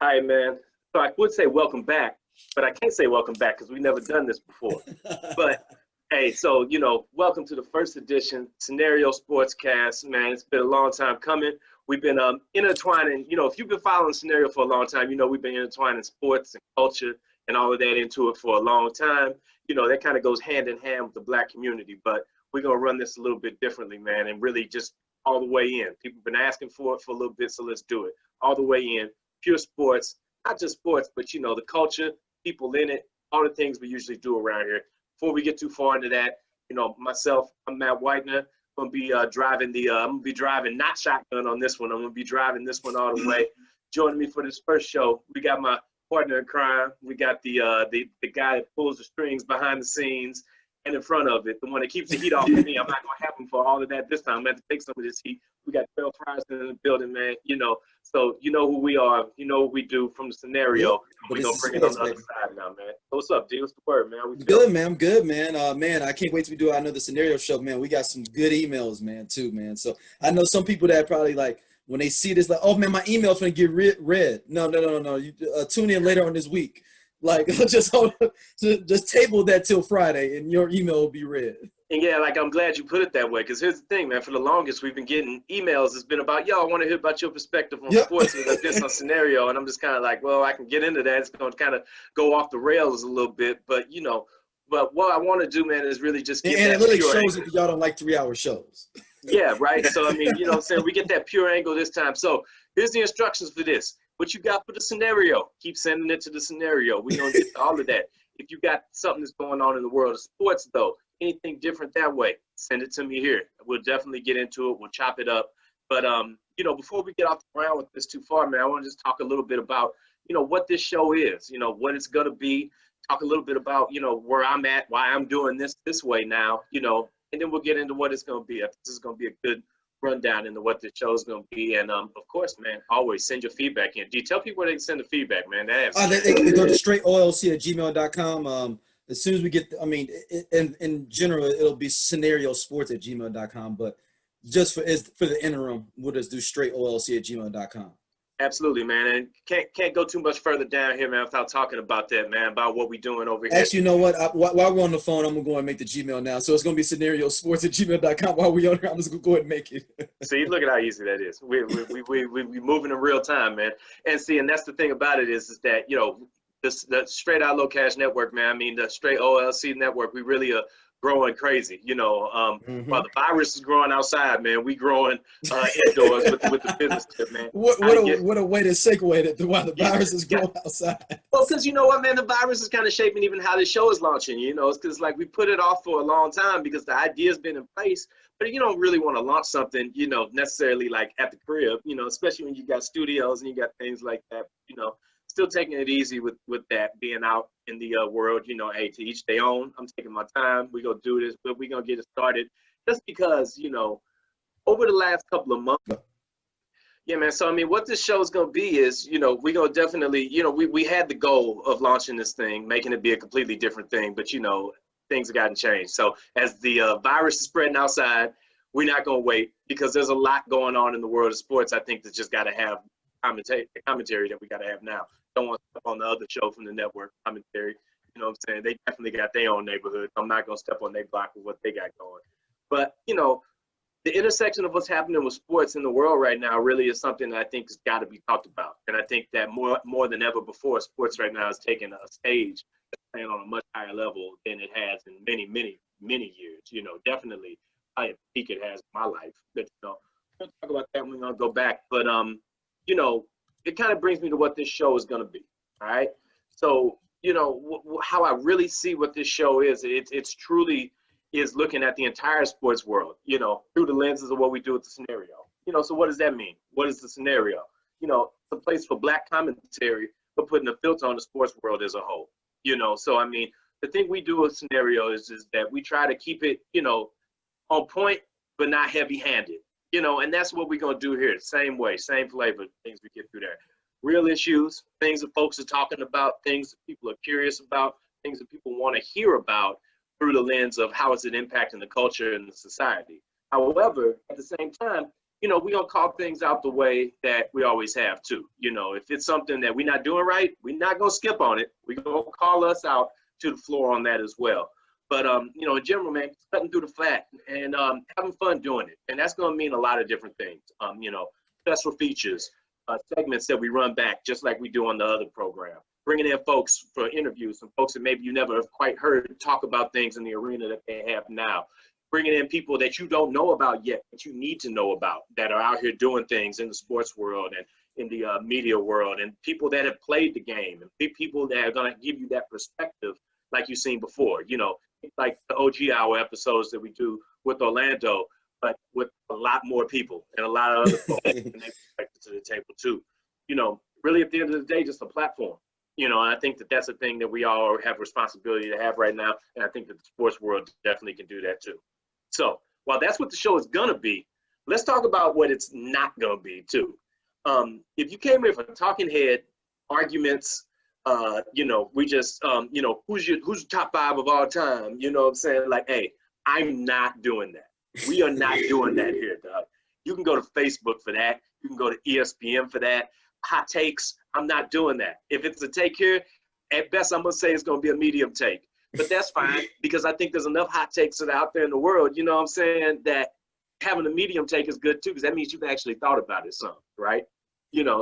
Hi, man. So I would say welcome back, but I can't say welcome back because we've never done this before. But hey, so welcome to the first edition Scenario Sportscast, man. It's been a long time coming. We've been intertwining. If you've been following Scenario for a long time, we've been intertwining sports and culture and all of that into it for a long time. That kind of goes hand in hand with the Black community. But we're gonna run this a little bit differently, man, and really just all the way in. People have been asking for it for a little bit, so let's do it all the way in. Pure sports, not just sports, but the culture, people in it, all the things we usually do around here. Before we get too far into that, myself, I'm Matt Whitener. I'm gonna be driving not shotgun on this one. I'm gonna be driving this one all the way. Joining me for this first show, we got my partner in crime. We got the guy that pulls the strings behind the scenes and in front of it, the one that keeps the heat off of me. I'm not gonna have him for all of that this time. I'm gonna have to take some of this heat. We got Darryl Frierson in the building, man. So you know who we are. You know what we do from the scenario. We're gonna bring it on the other side now, man. So what's up, D? What's the word, man? Good, man. I'm good, man. Man, I can't wait till we do another scenario show, man. We got some good emails, man, too, man. So I know some people that probably like when they see this, like, oh man, my email's gonna get read. No. You tune in later on this week. Like just table that till Friday, and your email will be read. And yeah, like I'm glad you put it that way, because here's the thing, man. For the longest, we've been getting emails. It's been about, yo, I want to hear about your perspective on sports and this on scenario. And I'm just kind of like, well, I can get into that. It's going to kind of go off the rails a little bit, but but what I want to do, man, is really just get and that it really pure shows angle. that y'all don't like 3-hour shows. Yeah, right. So I mean, what I'm saying, we get that pure angle this time. So here's the instructions for this. What you got for the scenario? Keep sending it to the scenario. We're gonna get to all of that. If you got something that's going on in the world of sports, though, anything different that way, send it to me here. We'll definitely get into it. We'll chop it up. But before we get off the ground with this too far, man, I want to just talk a little bit about, what this show is, what it's gonna be. Talk a little bit about, where I'm at, why I'm doing this way now, and then we'll get into what it's gonna be. I think this is gonna be a good rundown into what the show is going to be. And of course, man, always send your feedback in. Do you tell people where they can send the feedback, man? They go to straightOLC@gmail.com. As soon as we get, in general, it'll be scenariosports@gmail.com. But just for the interim, we'll just do straightOLC@gmail.com. Absolutely, man. And can't go too much further down here, man, without talking about that, man, about what we're doing over here. Actually, you know what? While we're on the phone, I'm going to go and make the Gmail now. So it's going to be scenariosports@gmail.com while we're on here. I'm just going to go ahead and make it. See, look at how easy that is. We moving in real time, man. And see, and that's the thing about it is that, the Straight Out Low Cash Network, man, the Straight OLC Network, we really are growing crazy, while the virus is growing outside, man, we growing indoors with the business tip, man. What a way to segue it while the virus is growing outside. Well, because you know what, man, the virus is kind of shaping even how this show is launching, it's because like we put it off for a long time because the idea's been in place, but you don't really want to launch something, necessarily like at the crib, especially when you got studios and you got things like that, still taking it easy with that being out in the world, hey, to each their own. I'm taking my time. We're going to do this, but we're going to get it started just because, over the last couple of months. Yeah, man. So, what this show is going to be is, we're going to definitely, we had the goal of launching this thing, making it be a completely different thing, but, things have gotten changed. So as the virus is spreading outside, we're not going to wait because there's a lot going on in the world of sports. I think that's just got to have commentary that we got to have now. Don't want to step on the other show from the network commentary. You know what I'm saying? They definitely got their own neighborhood. I'm not going to step on their block with what they got going. But, the intersection of what's happening with sports in the world right now really is something that I think has got to be talked about. And I think that more than ever before, sports right now is taking a stage that's playing on a much higher level than it has in many, many, many years. Definitely I peak it has in my life. But, we'll talk about that when we're going to go back. But, it kind of brings me to what this show is going to be. All right. So, how I really see what this show is, it's truly is looking at the entire sports world, through the lenses of what we do with the scenario. So what does that mean? What is the scenario? It's a place for Black commentary, but putting a filter on the sports world as a whole. So the thing we do with scenario is that we try to keep it, on point, but not heavy-handed. And that's what we're going to do here. Same way, same flavor, things we get through there. Real issues, things that folks are talking about, things that people are curious about, things that people want to hear about through the lens of how is it impacting the culture and the society. However, at the same time, we're going to call things out the way that we always have too. If it's something that we're not doing right, we're not going to skip on it. We're going to call us out to the floor on that as well. But, in general, man, cutting through the fat and having fun doing it. And that's going to mean a lot of different things. Special features, segments that we run back, just like we do on the other program. Bringing in folks for interviews, some folks that maybe you never have quite heard talk about things in the arena that they have now. Bringing in people that you don't know about yet, that you need to know about, that are out here doing things in the sports world and in the media world, and people that have played the game, and people that are going to give you that perspective like you've seen before, like the OG Hour episodes that we do with Orlando, but with a lot more people and a lot of other folks and they perspective to the table too. Really at the end of the day, just a platform. And I think that that's a thing that we all have responsibility to have right now, and I think that the sports world definitely can do that too. So while that's what the show is going to be, let's talk about what it's not going to be too. If you came here for talking head arguments, we just, who's top 5 of all time? You know what I'm saying? Like, hey, I'm not doing that. We are not doing that here, Doug. You can go to Facebook for that. You can go to ESPN for that. Hot takes, I'm not doing that. If it's a take here, at best, I'm going to say it's going to be a medium take. But that's fine, because I think there's enough hot takes that are out there in the world, you know what I'm saying, that having a medium take is good too, because that means you've actually thought about it some, right?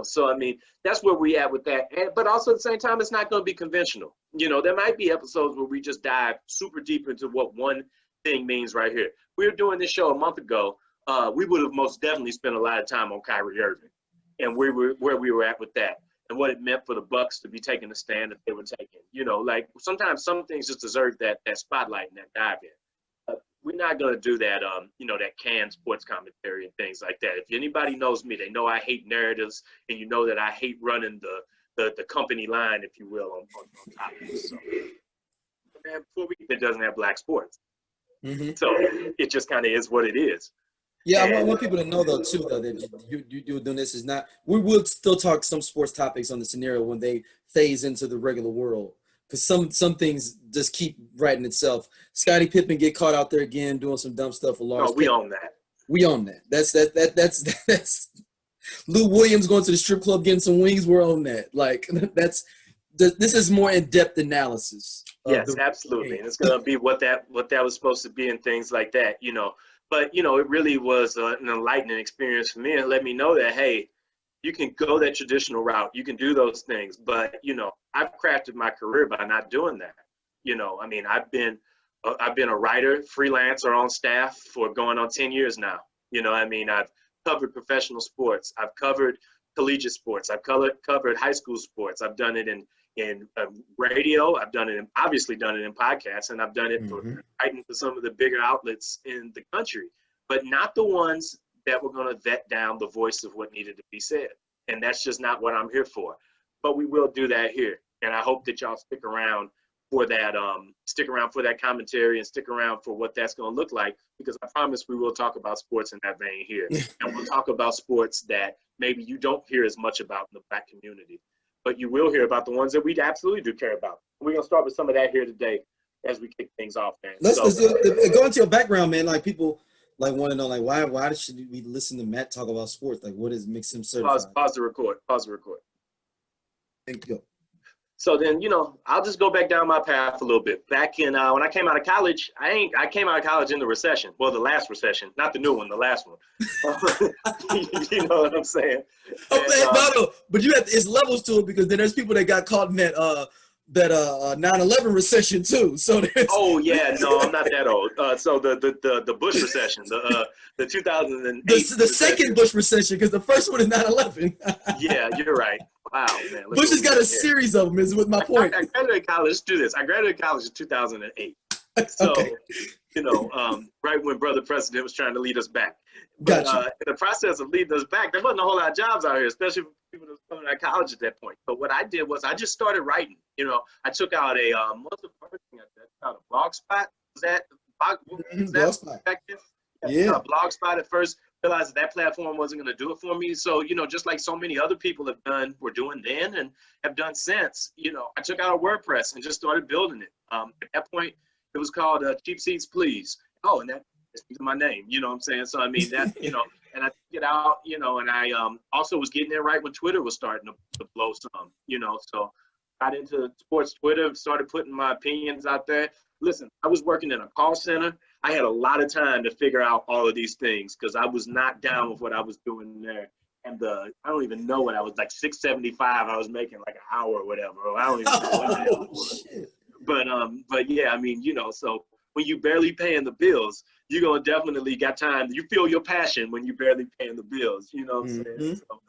So I mean, that's where we at with that. But also at the same time, it's not going to be conventional. There might be episodes where we just dive super deep into what one thing means right here. We were doing this show a month ago. We would have most definitely spent a lot of time on Kyrie Irving and where we were at with that, and what it meant for the Bucks to be taking the stand that they were taking. Like sometimes some things just deserve that spotlight and that dive in. We're not going to do that, that canned sports commentary and things like that. If anybody knows me, they know I hate narratives, and that I hate running the company line, if you will, on topics. So, man, before we it doesn't have black sports. Mm-hmm. So it just kind of is what it is. Yeah, I want people to know though too that you doing this is not. We will still talk some sports topics on the scenario when they phase into the regular world, because some things just keep writing itself. Scottie Pippen get caught out there again doing some dumb stuff with Lawrence. No, we own that. We own that. That's Lou Williams going to the strip club getting some wings. We're on that. Like this is more in-depth analysis. Yes, absolutely, and it's gonna be what that was supposed to be and things like that. But, it really was an enlightening experience for me, and let me know that, hey, you can go that traditional route. You can do those things. But, I've crafted my career by not doing that. I mean, I've been a writer, freelancer on staff for going on 10 years now. I mean, I've covered professional sports. I've covered collegiate sports. I've covered high school sports. I've done it in radio. I've obviously done it in podcasts, and I've done it for writing for some of the bigger outlets in the country, but not the ones that were going to vet down the voice of what needed to be said. And that's just not what I'm here for. But we will do that here. And I hope that y'all stick around for that commentary and stick around for what that's going to look like, because I promise we will talk about sports in that vein here. And we'll talk about sports that maybe you don't hear as much about in the Black community, but you will hear about the ones that we absolutely do care about. We're going to start with some of that here today as we kick things off, man. Let's go into your background, man. Like, people want to know, like, why should we listen to Matt talk about sports? Like, what makes him certified? Pause the record. Thank you. So then, I'll just go back down my path a little bit. Back in when I came out of college, I came out of college in the recession. Well, the last recession, not the new one, the last one. You know what I'm saying? No, but it's levels to it, because then there's people that got caught in that 9/11 recession too. So oh yeah, no, I'm not that old. So the Bush recession, the 2008. The second Bush recession, because the first one is 9/11. Yeah, you're right. Wow, man. Bush has got a series of them, is with my point. I graduated college. Let's do this. I graduated college in 2008. So, okay. Right when Brother President was trying to lead us back. But gotcha. In the process of leading us back, there wasn't a whole lot of jobs out here, especially for people that were coming out of college at that point. But what I did was I just started writing. I took out what's the first thing I did? I took out a blog spot. Was that blog spot? Yeah. A blog spot at first. Realized that platform wasn't going to do it for me. So, just like so many other people were doing then and have done since, I took out a WordPress and just started building it. At that point, it was called Cheap Seats Please. Oh, and that is my name, you know what I'm saying? So, I mean, that, and I took it out, and I also was getting it right when Twitter was starting to blow some, so got into sports Twitter, started putting my opinions out there. Listen, I was working in a call center. I had a lot of time to figure out all of these things because I was not down with what I was doing there. And I don't even know what I was, like $6.75. I was making like an hour or whatever. Or I don't even know what the hell it was. But yeah, I mean, so when you barely paying the bills, you're gonna definitely got time. You feel your passion when you barely paying the bills. You know what I'm saying? So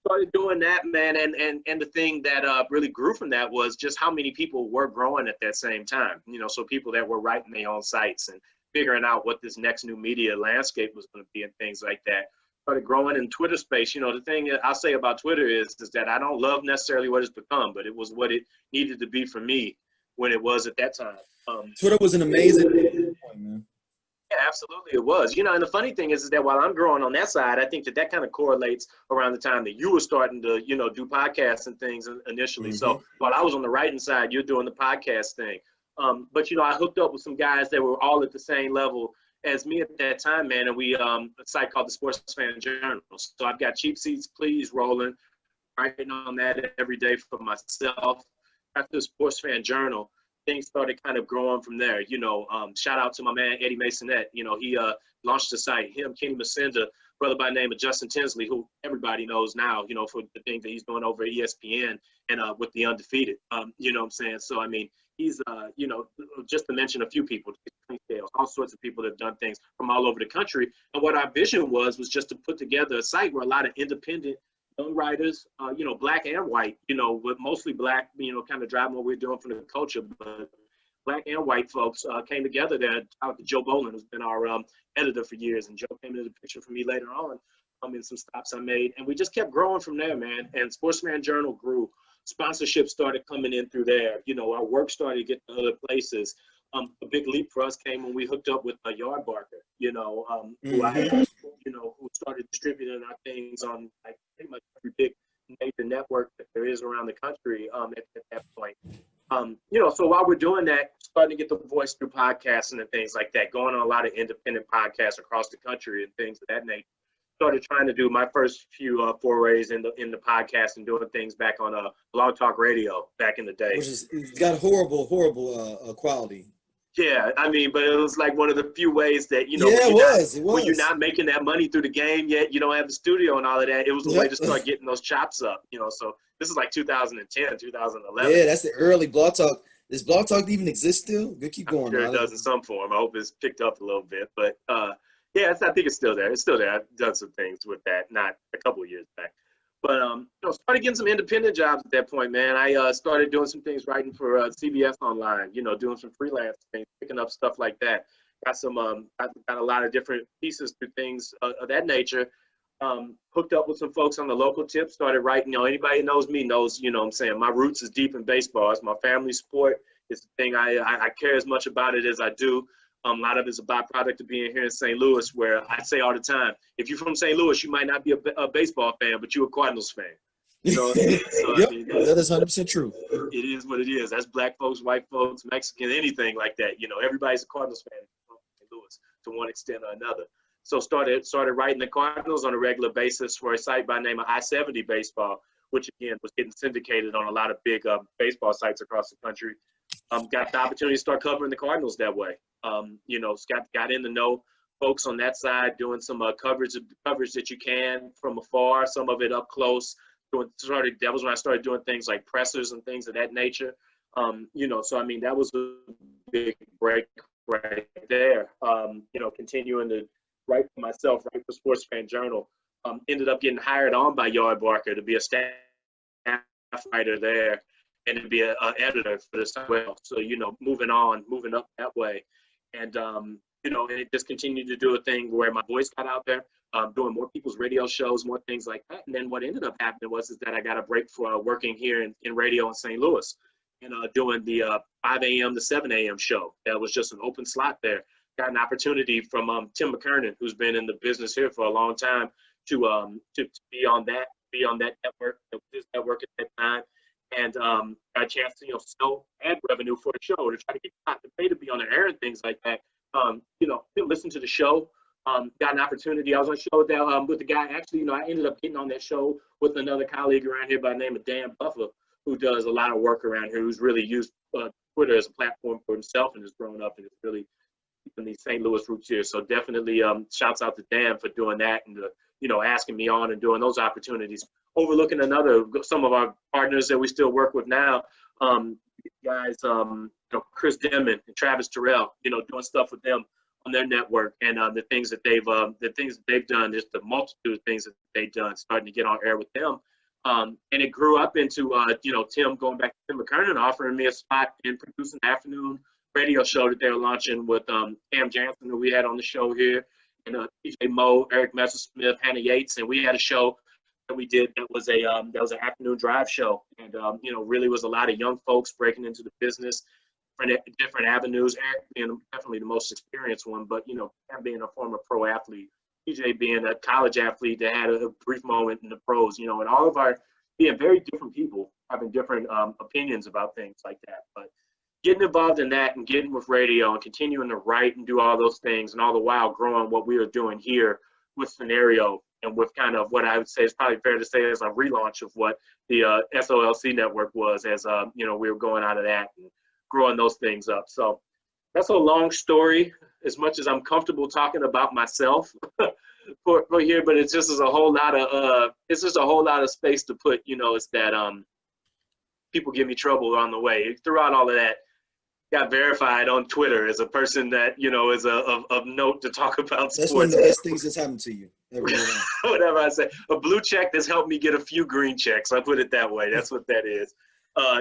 started doing that, man, and the thing that really grew from that was just how many people were growing at that same time. So people that were writing their own sites and figuring out what this next new media landscape was going to be and things like that. Started growing in Twitter space. The thing I'll say about Twitter is that I don't love necessarily what it's become, but it was what it needed to be for me when it was at that time. Twitter was an amazing point, man. Yeah, absolutely it was. And the funny thing is that while I'm growing on that side, I think that kind of correlates around the time that you were starting to, do podcasts and things initially. So while I was on the writing side, you're doing the podcast thing. But I hooked up with some guys that were all at the same level as me at that time, man. And we a site called the Sports Fan Journal. So I've got Cheap Seats Please rolling, writing on that every day for myself. After the Sports Fan Journal, things started kind of growing from there. Shout out to my man Eddie Masonette. He launched the site. Him, Kenny Macinda, brother by the name of Justin Tinsley, who everybody knows now, for the things that he's doing over at ESPN and with the Undefeated. You know what I'm saying? So I mean, he's just to mention a few people, all sorts of people that have done things from all over the country. And what our vision was just to put together a site where a lot of independent young writers, black and white, with mostly black, kind of driving what we're doing for the culture, but black and white folks came together there. Out to Joe Boland, who's been our editor for years, and Joe came into the picture for me later on in some stops I made, and we just kept growing from there, man. And Sportsman Journal grew. Sponsorships started coming in through there. Our work started to get to other places. A big leap for us came when we hooked up with Yard Barker, who started distributing our things on like pretty much every big major network that there is around the country at that point. So while we're doing that, starting to get the voice through podcasting and things like that, going on a lot of independent podcasts across the country and things of that nature. Started trying to do my first few forays in the podcast and doing things back on Blog Talk Radio back in the day. Which is got horrible quality. Yeah, I mean, but it was like one of the few ways that, when you're not making that money through the game yet, you don't have the studio and all of that. It was a way to start getting those chops up, So this is like 2010, 2011. Yeah, that's the early Blog Talk. Does Blog Talk even exist still? Good, keep going. I'm sure it does in some form. I hope it's picked up a little bit, but yeah, I think it's still there. It's still there. I've done some things with that, not a couple of years back. But, started getting some independent jobs at that point, man. I started doing some things, writing for CBS Online, doing some freelance things, picking up stuff like that. Got some, got a lot of different pieces through things of that nature. Hooked up with some folks on the local tip, started writing. Anybody who knows me knows, what I'm saying. My roots is deep in baseball. It's my family sport. It's the thing I care as much about it as I do. A lot of it's a byproduct of being here in St. Louis, where I say all the time, if you're from St. Louis, you might not be a baseball fan, but you're a Cardinals fan. So, yep, I mean, that is 100% true. It is what it is. That's black folks, white folks, Mexican, anything like that. Everybody's a Cardinals fan in St. Louis to one extent or another. So started writing the Cardinals on a regular basis for a site by the name of I-70 Baseball, which again was getting syndicated on a lot of big baseball sites across the country. Got the opportunity to start covering the Cardinals that way. Got in to know folks on that side, doing some coverage that you can from afar, some of it up close. That was when I started doing things like pressers and things of that nature. So I mean, that was a big break right there. Continuing to write for myself, write for Sports Fan Journal. Ended up getting hired on by Yard Barker to be a staff writer there and to be an editor for this as well. So, moving up that way. And, it just continued to do a thing where my voice got out there, doing more people's radio shows, more things like that. And then what ended up happening was that I got a break for working here in radio in St. Louis and doing the 5 a.m. to 7 a.m. show. That was just an open slot there. Got an opportunity from Tim McKernan, who's been in the business here for a long time, to be on that network, his network at that time. And got a chance to, still add revenue for the show to try to get the pay to be on the air and things like that. Listen to the show, got an opportunity. I was on a show with that with the guy. Actually, you know, I ended up getting on that show with another colleague around here by the name of Dan Buffer, who does a lot of work around here, who's really used Twitter as a platform for himself and has grown up and is really keeping these St. Louis roots here. So definitely shouts out to Dan for doing that and, you know, asking me on and doing those opportunities. Overlooking some of our partners that we still work with now, guys, you know, Chris Denman and Travis Terrell, you know, doing stuff with them on their network, and the things that they've done, just the multitude of things that they've done, starting to get on air with them. And it grew up into, you know, Tim, going back to Tim McKernan, offering me a spot in producing an afternoon radio show that they were launching with Cam Jansen, who we had on the show here, and TJ Moe, Eric Messersmith, Hannah Yates, and we had a show that we did that was an afternoon drive show, and you know, really was a lot of young folks breaking into the business, different avenues. Eric being definitely the most experienced one, but you know, Cam being a former pro athlete, TJ being a college athlete that had a brief moment in the pros, you know, and all of our being very different people, having different opinions about things like that. But getting involved in that and getting with radio and continuing to write and do all those things, and all the while growing what we are doing here with Scenario, and with kind of what I would say is probably fair to say is a relaunch of what the SOLC network was, as you know, we were going out of that and growing those things up. So that's a long story, as much as I'm comfortable talking about myself for here, but it's just a whole lot of space to put, you know, it's that people give me trouble on the way. Throughout all of that, got verified on Twitter as a person that, you know, is of note to talk about sports. That's one of the best things that's happened to you. Whatever I say, a blue check that's helped me get a few green checks. I put it that way. That's what that is.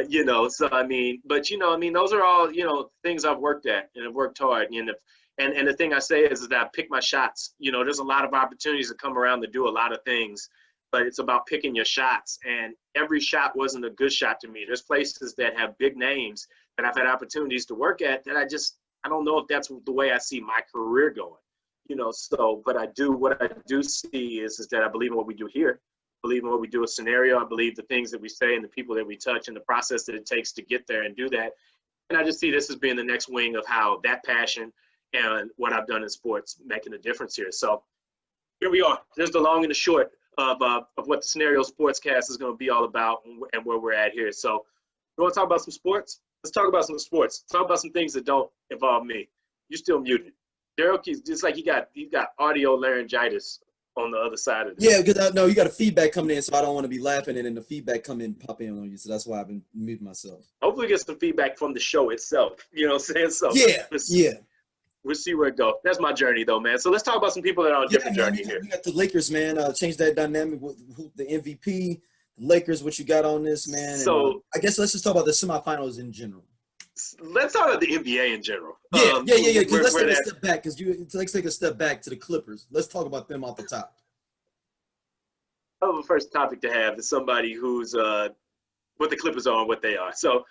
You know, so I mean, but you know, I mean, those are all, you know, things I've worked at and have worked hard. And the thing I say is that I pick my shots. You know, there's a lot of opportunities that come around to do a lot of things, but it's about picking your shots. And every shot wasn't a good shot to me. There's places that have big names that I've had opportunities to work at that I don't know if that's the way I see my career going. You know, so, but what I do see is that I believe in what we do here. I believe in what we do with Scenario. I believe the things that we say and the people that we touch and the process that it takes to get there and do that. And I just see this as being the next wing of how that passion and what I've done in sports making a difference here. So here we are. There's the long and the short of what the Scenario Sportscast is going to be all about and where we're at here. So you want to talk about some sports? Let's talk about some sports. Talk about some things that don't involve me. You're still muted. Darryl keeps just like he got audio laryngitis on the other side of this. Yeah, because no, you got a feedback coming in, so I don't want to be laughing and then the feedback pop in on you. So that's why I've been muting myself. Hopefully, get some feedback from the show itself. You know what I'm saying? So yeah. We'll see where it goes. That's my journey, though, man. So let's talk about some people that are on a different journey here. We got the Lakers, man. Change that dynamic with the MVP, the Lakers. What you got on this, man? So and, I guess let's just talk about the semifinals in general. Let's talk about the NBA in general. Yeah. Let's take a step back let's take a step back to the Clippers. Let's talk about them off the top. The first topic to have is somebody who's what the Clippers are and what they are. So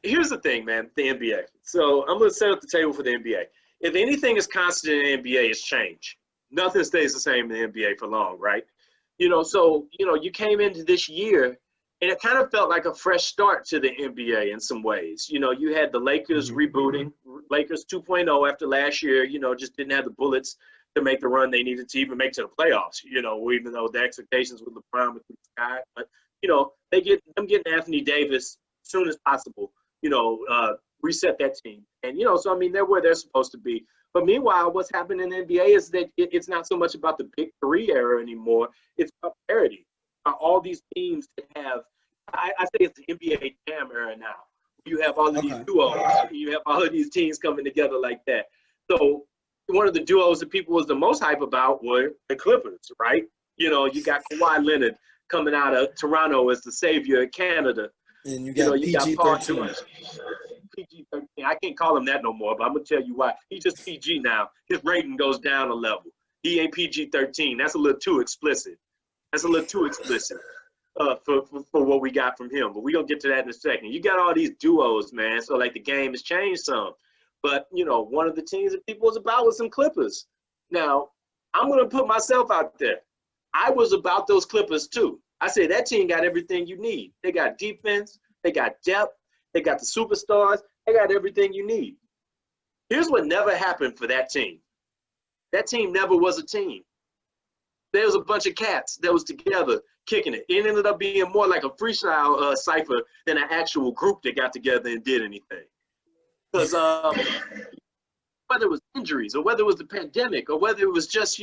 here's the thing, man, the NBA. So I'm going to set up the table for the NBA. If anything is constant in the NBA, it's change. Nothing stays the same in the NBA for long, right? You know, so, you know, you came into this year and it kind of felt like a fresh start to the NBA in some ways. You know, you had the Lakers rebooting, Lakers 2.0 after last year, you know, just didn't have the bullets to make the run they needed to even make to the playoffs, you know, even though the expectations with LeBron with the sky. But, you know, getting Anthony Davis as soon as possible, you know, reset that team. And, you know, so, I mean, they're where they're supposed to be. But meanwhile, what's happening in the NBA is that it's not so much about the big three era anymore. It's about parity. All these teams that have, I say it's the NBA Jam era now. You have all of these duos. You have all of these teams coming together like that. So one of the duos that people was the most hype about were the Clippers, right? You know, you got Kawhi Leonard coming out of Toronto as the savior of Canada. And you got PG-13. PG-13. I can't call him that no more, but I'm going to tell you why. He's just PG now. His rating goes down a level. He ain't PG-13. That's a little too explicit. For what we got from him. But we're going to get to that in a second. You got all these duos, man. So, like, the game has changed some. But, you know, one of the teams that people was about was some Clippers. Now, I'm going to put myself out there. I was about those Clippers, too. I said that team got everything you need. They got defense. They got depth. They got the superstars. They got everything you need. Here's what never happened for that team. That team never was a team. There was a bunch of cats that was together kicking it. It ended up being more like a freestyle cipher than an actual group that got together and did anything. Because whether it was injuries or whether it was the pandemic or whether it was just,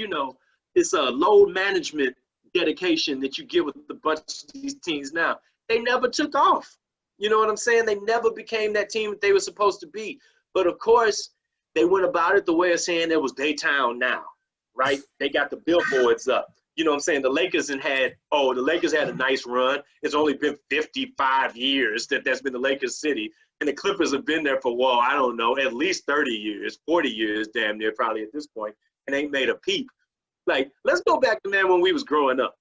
this load management dedication that you get with a bunch of these teams now, they never took off. You know what I'm saying? They never became that team that they were supposed to be. But of course, they went about it the way of saying it was their town now, right? They got the billboards up. You know what I'm saying? The Lakers had a nice run. It's only been 55 years that's been the Lakers city. And the Clippers have been there for, I don't know, at least 30 years, 40 years, damn near probably at this point, and ain't made a peep. Like, let's go back to, man, when we was growing up.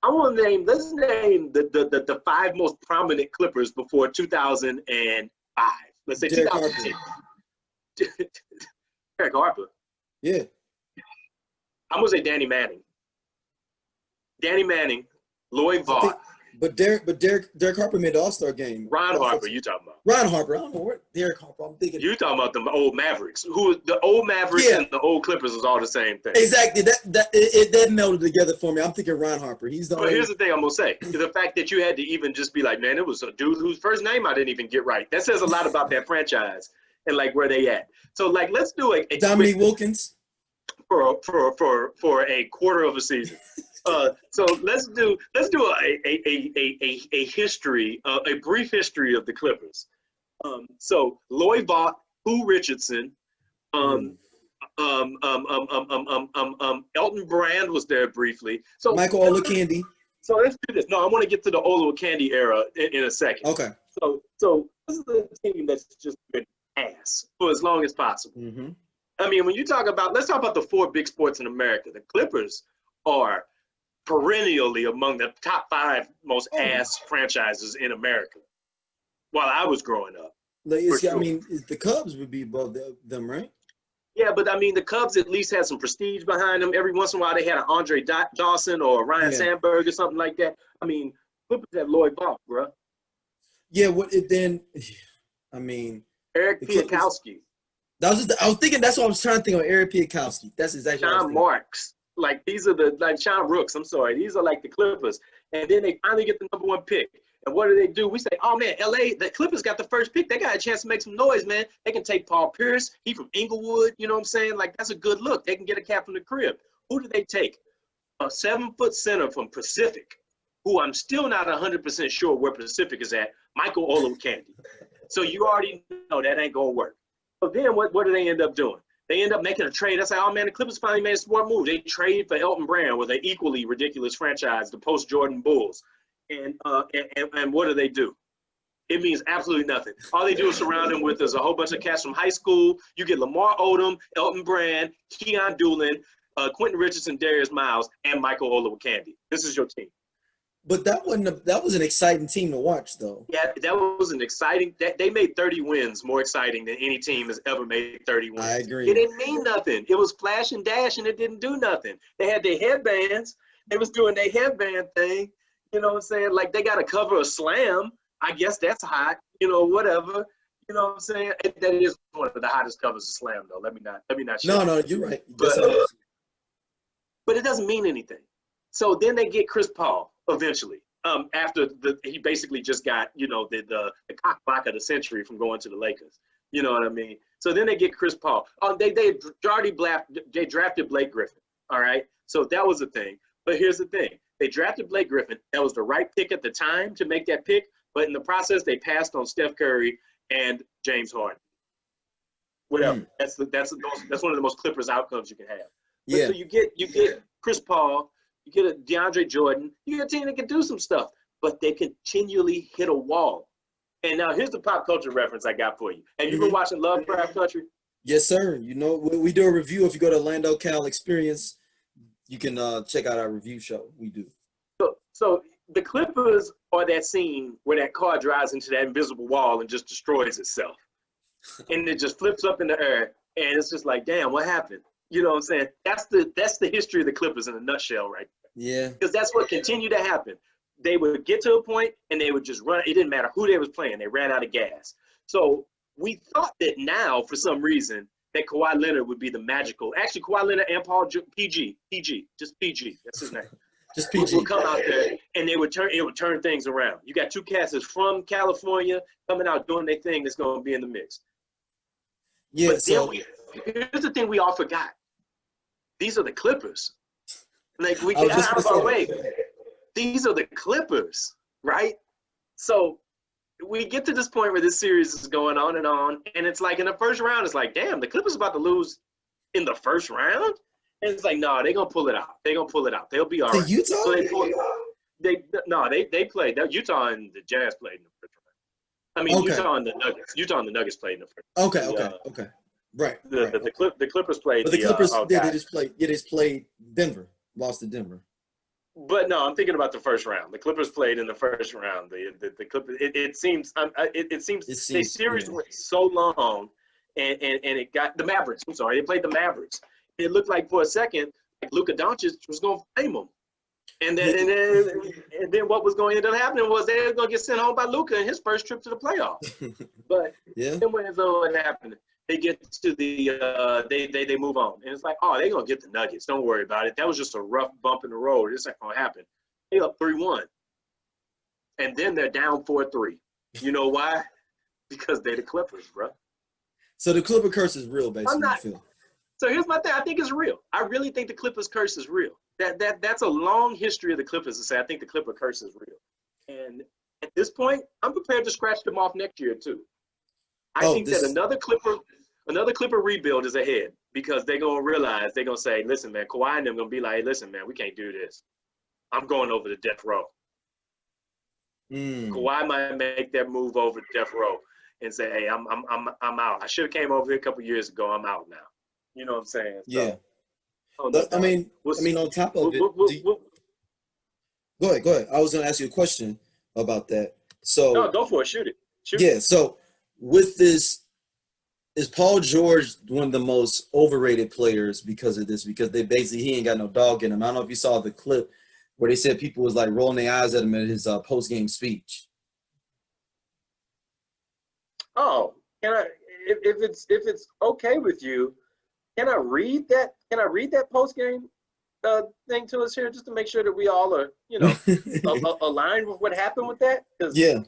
Let's name the 5 most prominent Clippers before 2005. Let's say Derek 2010. Derek Harper. Yeah. I'm going to say Danny Manning. Lloyd Vaught. But Derek Harper made the All-Star game. Ron Harper, you talking about? Ron Harper. I don't know what Derek Harper. I'm thinking. You talking about the old Mavericks? The old Mavericks and the old Clippers is all the same thing. Exactly. That melded together for me. I'm thinking Ron Harper. He's the. But here's the thing I'm gonna say: the fact that you had to even just be like, man, it was a dude whose first name I didn't even get right. That says a lot about that franchise and like where they at. So like, let's do a Dominique Wilkins for a quarter of a season. So let's do a history, a brief history of the Clippers. So Lloyd Vaught, Pooh Richardson, Elton Brand was there briefly. So Michael Olowokandi. So let's do this. No, I want to get to the Olowokandi era in a second. Okay. So this is a team that's just been ass for as long as possible. Mm-hmm. I mean, when you talk about, let's talk about the 4 big sports in America. The Clippers are perennially among the top 5 most ass franchises in America while I was growing up. I mean, the Cubs would be above them, right? Yeah, but I mean, the Cubs at least had some prestige behind them. Every once in a while, they had an Andre Dawson or a Ryan Sandberg or something like that. I mean, Clippers had Lloyd Vaught, bro. Yeah, I mean, Eric Piatkowski. I was thinking, that's what I was trying to think of, Eric Piatkowski. That's exactly what I was thinking. Sean Marks. Like, these are Sean Rooks, I'm sorry. These are like the Clippers. And then they finally get the number 1 pick. And what do? We say, oh, man, LA, the Clippers got the first pick. They got a chance to make some noise, man. They can take Paul Pierce. He from Inglewood. You know what I'm saying? Like, that's a good look. They can get a cat from the crib. Who did they take? A 7-foot center from Pacific, who I'm still not 100% sure where Pacific is at, Michael Olowokandi. So you already know that ain't going to work. So then what do they end up doing? They end up making a trade. I say, oh, man, the Clippers finally made a smart move. They traded for Elton Brand with an equally ridiculous franchise, the post-Jordan Bulls. And what do? It means absolutely nothing. All they do is surround him with is a whole bunch of cats from high school. You get Lamar Odom, Elton Brand, Keon Doolin, Quentin Richardson, Darius Miles, and Michael Olowokandi. This is your team. But that was an exciting team to watch, though. Yeah, that was an exciting. They made 30 wins more exciting than any team has ever made 30 wins. I agree. It didn't mean nothing. It was flash and dash, and it didn't do nothing. They had their headbands. They was doing their headband thing. You know what I'm saying? Like, they got to cover a slam. I guess that's hot. Whatever. You know what I'm saying? That is one of the hottest covers of slam, though. Let me not. No, you're right. But it doesn't mean anything. So then they get Chris Paul eventually. After he basically just got, the cock block of the century from going to the Lakers. You know what I mean? So then they get Chris Paul. They drafted Blake Griffin. All right. So that was the thing. But here's the thing. They drafted Blake Griffin. That was the right pick at the time to make that pick. But in the process, they passed on Steph Curry and James Harden. Whatever. That's one of the most Clippers outcomes you can have. But yeah. So you get Chris Paul. You get a DeAndre Jordan. You get a team that can do some stuff, but they continually hit a wall. And now here's the pop culture reference I got for you. Have you been watching Lovecraft Country? Yes, sir. We do a review. If you go to Lando Cal Experience, you can check out our review show. We do. So the Clippers are that scene where that car drives into that invisible wall and just destroys itself. And it just flips up in the air, and it's just like, damn, what happened? You know what I'm saying? That's the history of the Clippers in a nutshell right there. Yeah. Because that's what continued to happen. They would get to a point, and they would just run. It didn't matter who they was playing. They ran out of gas. So we thought that now, for some reason, that Kawhi Leonard would be the magical. Actually, Kawhi Leonard and PG, just PG. That's his name. Just PG. Would come out there and it would turn things around. You got two cats that's from California coming out doing their thing that's going to be in the mix. Yeah. But so here's the thing we all forgot. These are the Clippers. Like we I was get just out of gonna our say way. These are the Clippers, right? So we get to this point where this series is going on, and it's like in the first round, it's like, damn, the Clippers about to lose in the first round? And it's like, no, they're going to pull it out. They're going to pull it out. They'll be all right. To Utah? So they played. Utah and the Jazz played in the first round. I mean, Okay. Utah and the Nuggets played in the first Okay. Okay. Right. The Clippers played. But the Clippers, they just played Denver. Lost to Denver. But no, I'm thinking about the first round. The Clippers played in the first round. The Clippers. It seems the series went so long, and it got the Mavericks. I'm sorry, they played the Mavericks. It looked like for a second, like Luka Doncic was going to flame them, and then what was going to end up happening was they were going to get sent home by Luka in his first trip to the playoffs. But then when it happened, they get to the they move on, and it's like, oh, they're gonna get the Nuggets. Don't worry about it. That was just a rough bump in the road. It's not gonna happen. They up 3-1, and then they're down 4-3. You know why? Because they're the Clippers, bro. So the Clipper curse is real, basically. So here's my thing. I think it's real. I really think the Clippers curse is real. That's a long history of the Clippers to say I think the Clipper curse is real. And at this point, I'm prepared to scratch them off next year too. I think that another Clipper rebuild is ahead because they're gonna realize they're gonna say, listen, man, Kawhi and them gonna be like, hey, listen, man, we can't do this. I'm going over to death row. Kawhi might make that move over to death row and say, hey, I'm out. I should have came over here a couple years ago. I'm out now. You know what I'm saying? Yeah. I mean, on top of it, go ahead. I was gonna ask you a question about that. So no, go for it. Shoot it. Yeah. So with this, is Paul George one of the most overrated players because of this? Because he ain't got no dog in him. I don't know if you saw the clip where they said people was like rolling their eyes at him in his post-game speech. Oh, if it's okay with you, can I read that? Can I read that post-game thing to us here just to make sure that we all are, aligned with what happened with that? Yeah.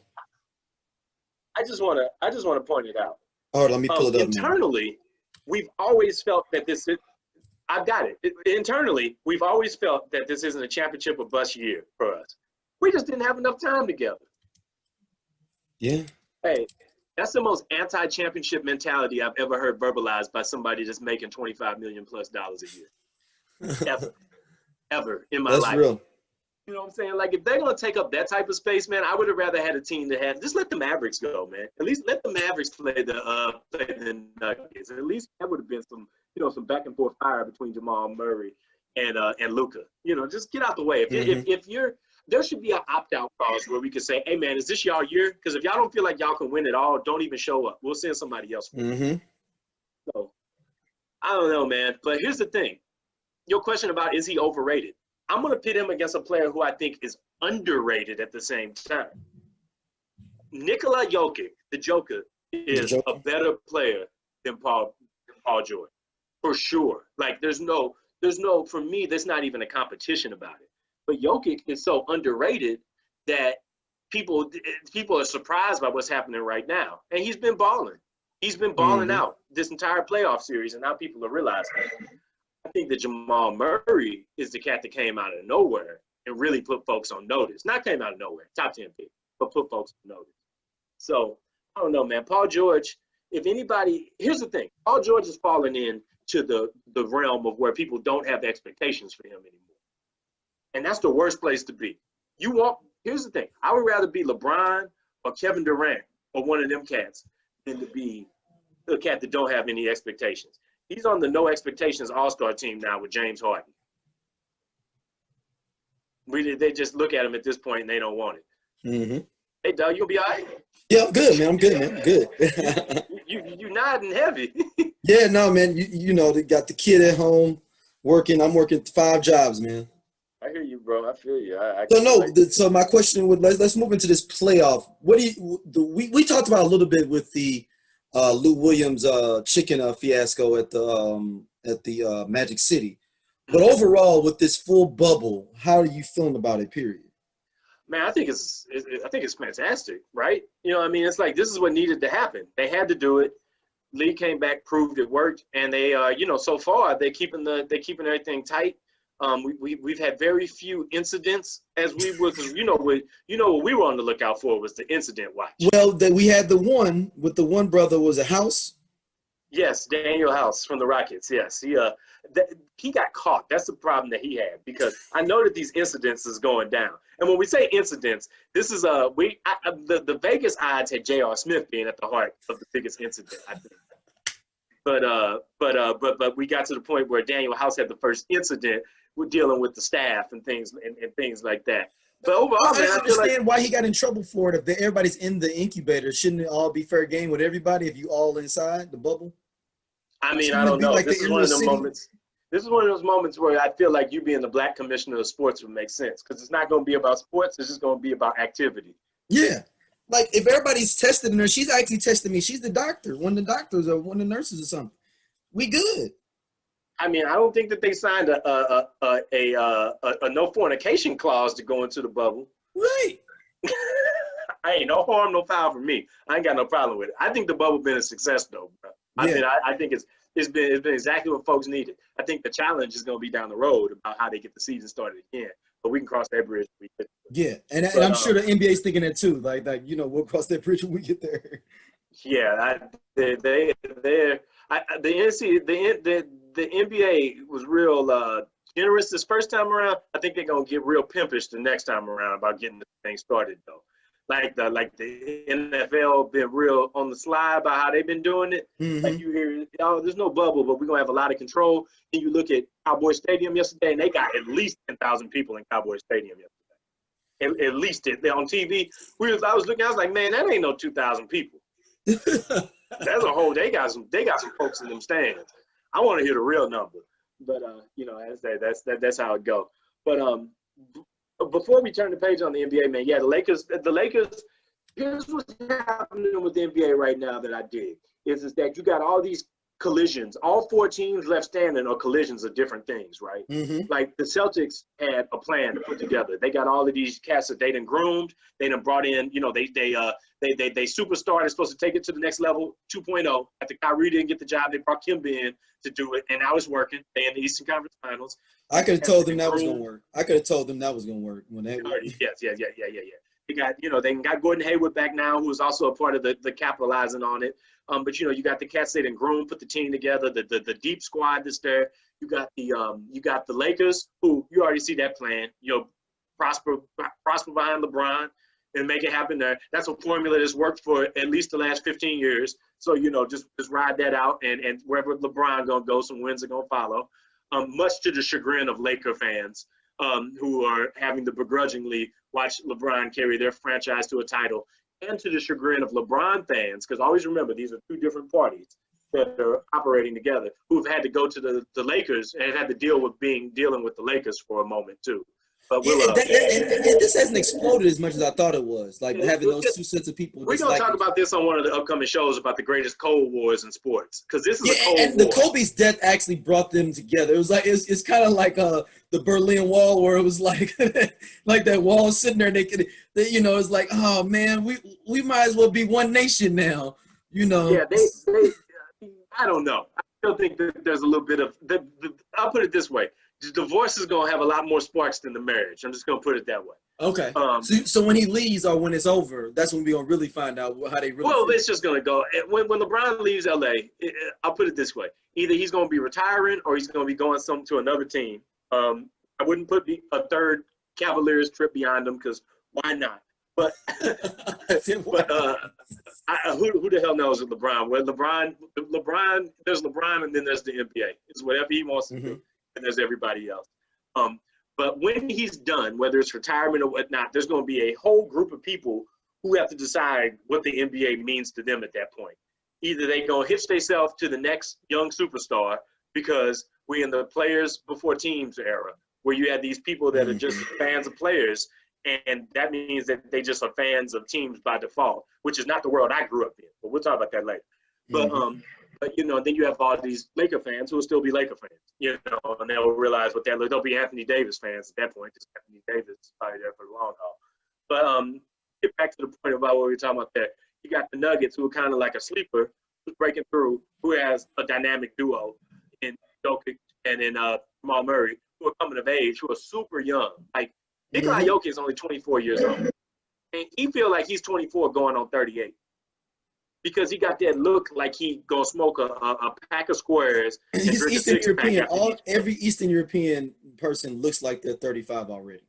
I just want to point it out. All right, let me pull it up. Internally, we've always felt that this is. I've got it. Internally, we've always felt that this isn't a championship or bust year for us. We just didn't have enough time together. Yeah. Hey, that's the most anti-championship mentality I've ever heard verbalized by somebody that's making $25 million+ a year. Ever in my life. That's real. You know what I'm saying? Like, if they're going to take up that type of space, man, I would have rather had a team that had – just let the Mavericks go, man. At least let the Mavericks play the Nuggets. At least that would have been some, some back-and-forth fire between Jamal Murray and Luka. Just get out the way. If you're – there should be an opt-out clause where we could say, hey, man, is this y'all year? Because if y'all don't feel like y'all can win it all, don't even show up. We'll send somebody else. So, I don't know, man. But here's the thing. Your question about is he overrated? I'm going to pit him against a player who I think is underrated at the same time. Nikola Jokic, the Joker, is a better player than Paul George, for sure. Like, there's no, for me, there's not even a competition about it. But Jokic is so underrated that people are surprised by what's happening right now. And he's been balling. He's been balling out this entire playoff series, and now people are realizing it. I think that Jamal Murray is the cat that came out of nowhere and really put folks on notice. Not came out of nowhere, top 10 pick, but put folks on notice. So, I don't know, man. Paul George, if anybody – here's the thing. Paul George is falling into the realm of where people don't have expectations for him anymore. And that's the worst place to be. Here's the thing. I would rather be LeBron or Kevin Durant or one of them cats than to be the cat that don't have any expectations. He's on the no expectations all-star team now with James Harden. They just look at him at this point and they don't want it. Hey, Doug, you'll be all right? Yeah, I'm good, man. I'm good, man. I'm good. you nodding heavy. Yeah, no, man. They got the kid at home working. I'm working 5 jobs, man. I hear you, bro. I feel you. So my question would let's move into this playoff. What do you? We talked about a little bit with the Lou Williams chicken fiasco at the Magic City. But overall, with this full bubble, how are you feeling about it? Period. Man, I think it's fantastic, right? You know, I mean, it's like this is what needed to happen. They had to do it. Lee came back, proved it worked, and they, so far they're keeping everything tight. We've had very few incidents as we were, because what we were on the lookout for was the incident watch. Well, we had the one with the one brother was a House. Yes, Daniel House from the Rockets. Yes, he got caught. That's the problem that he had, because I know that these incidents is going down. And when we say incidents, this is the Vegas odds had J.R. Smith being at the heart of the biggest incident, I think. But we got to the point where Daniel House had the first incident with dealing with the staff and things like that. But overall, I don't understand why he got in trouble for it. If everybody's in the incubator, shouldn't it all be fair game with everybody if you all inside the bubble? I mean, I don't know. Like this is one of those moments. This is one of those moments where I feel like you being the black commissioner of sports would make sense, because it's not going to be about sports. It's just going to be about activity. Yeah. Like, if everybody's tested her, she's actually testing me. She's the doctor, one of the doctors or one of the nurses or something. We good. I mean, I don't think that they signed a no fornication clause to go into the bubble. Right. I ain't no harm, no foul for me. I ain't got no problem with it. I think the bubble been a success though, bro. I think it's been exactly what folks needed. I think the challenge is going to be down the road about how they get the season started again. But we can cross that bridge when we get there. Yeah, and I'm sure the NBA's thinking that too. Like we'll cross that bridge when we get there. Yeah, the NBA was real generous this first time around. I think they're gonna get real pimpish the next time around about getting the thing started though. Like the NFL been real on the slide about how they've been doing it. Mm-hmm. Like you hear, there's no bubble, but we're gonna have a lot of control. And you look at Cowboy Stadium yesterday, and they got at least 10,000 people in Cowboy Stadium yesterday. At least they're on TV. I was looking, I was like, man, that ain't no 2,000 people. That's a whole. They got some folks in them stands. I want to hear the real number, but that's how it go. But before we turn the page on the NBA, man, yeah, the Lakers. Here's what's happening with the NBA right now that I dig is that you got all these collisions. All four teams left standing are collisions of different things, right? Mm-hmm. Like the Celtics had a plan to put together. They got all of these cats that they done groomed. They done brought in, they superstar. They're supposed to take it to the next level, 2.0. After Kyrie didn't get the job, they brought Kemba in to do it, and now it's working. They in the Eastern Conference Finals. I could have told them that was gonna work. When they Yes. They got, they got Gordon Hayward back now, who is also a part of the capitalizing on it. But you got the cats they done groomed, put the team together, the deep squad that's there. You got the Lakers, who you already see that plan. Prosper behind LeBron and make it happen there. That's a formula that's worked for at least the last 15 years. So just ride that out, and wherever LeBron gonna go, some wins are gonna follow. Much to the chagrin of Laker fans, who are having to begrudgingly watch LeBron carry their franchise to a title, and to the chagrin of LeBron fans, because always remember, these are two different parties that are operating together, who've had to go to the Lakers and had to dealing with the Lakers for a moment too. But this hasn't exploded as much as I thought it was. Like having those two sets of people. We're gonna talk about this on one of the upcoming shows about the greatest Cold Wars in sports, because this is a Cold War. The Kobe's death actually brought them together. It was like it's kind of like the Berlin Wall, where it was like like that wall sitting there. It's like, oh man, we might as well be one nation now. Yeah, they I don't know. I still think that there's a little bit of I'll put it this way. The divorce is going to have a lot more sparks than the marriage. I'm just going to put it that way. Okay. So when he leaves or when it's over, that's when we're going to really find out how they really feel. It's just going to go. When LeBron leaves LA, I'll put it this way. Either he's going to be retiring or he's going to be going to another team. I wouldn't put a third Cavaliers trip behind him, because why not? But who the hell knows with LeBron? Well, LeBron, there's LeBron, and then there's the NBA. It's whatever he wants to do. And there's everybody else. But when he's done, whether it's retirement or whatnot, there's going to be a whole group of people who have to decide what the NBA means to them at that point. Either they go hitch themselves to the next young superstar, because we're in the players before teams era, where you had these people that are just fans of players, and that means that they just are fans of teams by default, which is not the world I grew up in. But we'll talk about that later. But Mhm. but then you have all these Laker fans who will still be Laker fans, and they'll realize what that. They'll be Anthony Davis fans at that point, because Anthony Davis is probably there for the long haul. But get back to the point about what we were talking about there. You got the Nuggets, who are kind of like a sleeper, who's breaking through, who has a dynamic duo in Jokic and in Jamal Murray, who are coming of age, who are super young. Like Nikola Mhm. Jokic is only 24 years old, and he feel like he's 24 going on 38. Because he got that look like he gonna smoke a pack of squares and He's drink a Eastern six pack European. after each. Every Eastern European person looks like they're 35 already.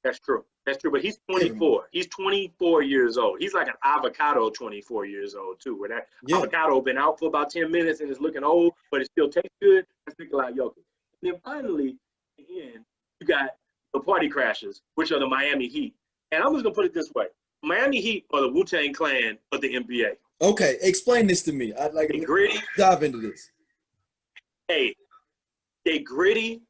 That's true. That's true. But he's Everyone. 24. He's 24 years old. He's like an avocado 24 years old too. Where that Yeah. avocado been out for about 10 minutes and is looking old, but it still tastes good. That's Nikola Jokic. And then finally, at the end, you got the party crashers, which are the Miami Heat. And I'm just gonna put it this way: Miami Heat are the Wu-Tang Clan of the NBA. Okay, explain this to me. I'd like They to gritty. dive into this. Hey, they gritty.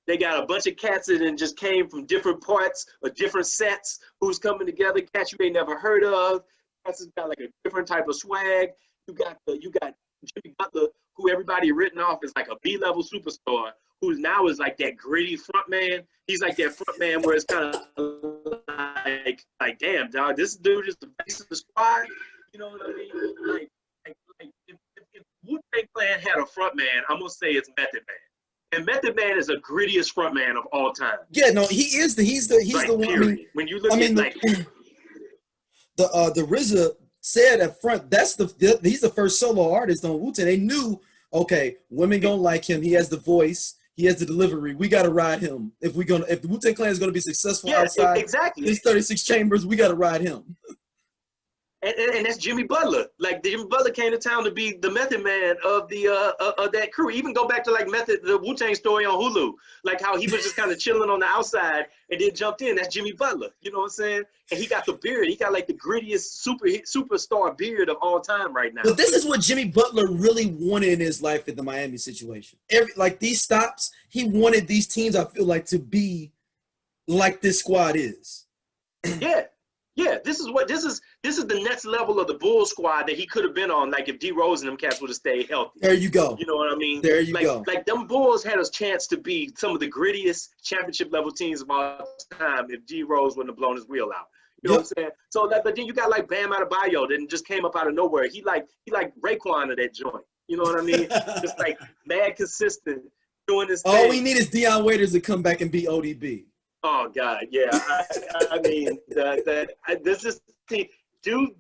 They got a bunch of cats that just came from different parts or different sets who's coming together. Cats you ain't never heard of. Cats has got like a different type of swag. You got Jimmy Butler, who everybody written off as like a B-level superstar, who now is like that gritty front man. He's like that front man where it's kind of like damn dog, this dude is the face of the squad. You know what I mean? Like if Wu-Tang Clan had a front man, I'm gonna say it's Method Man. And Method Man is the grittiest front man of all time. Yeah, no, he's the one. Period. When you look at the RZA said up front, he's the first solo artist on Wu-Tang. They knew, okay, women gonna like him. He has the voice. He has the delivery. We gotta ride him. If the Wu-Tang Clan is gonna be successful outside exactly. these 36 chambers, we gotta ride him. And that's Jimmy Butler. Like Jimmy Butler came to town to be the Method Man of that crew. Even go back to like the Wu-Tang story on Hulu, like how he was just kind of chilling on the outside and then jumped in. That's Jimmy Butler. You know what I'm saying? And he got the beard. He got like the grittiest superstar beard of all time right now. But this is what Jimmy Butler really wanted in his life at the Miami situation. These stops, he wanted these teams, I feel like, to be like this squad is. Yeah, this is the next level of the Bull squad that he could have been on, like if D Rose and them cats would have stayed healthy. There you go. You know what I mean? There you go. Like them Bulls had a chance to be some of the grittiest championship level teams of all time if D Rose wouldn't have blown his wheel out. You know what I'm saying? So but then you got like Bam Adebayo that just came up out of nowhere. He like Raekwon of that joint. You know what I mean? Just like mad consistent doing this thing. All we need is Deion Waiters to come back and be ODB. Oh God, yeah. I mean, this is who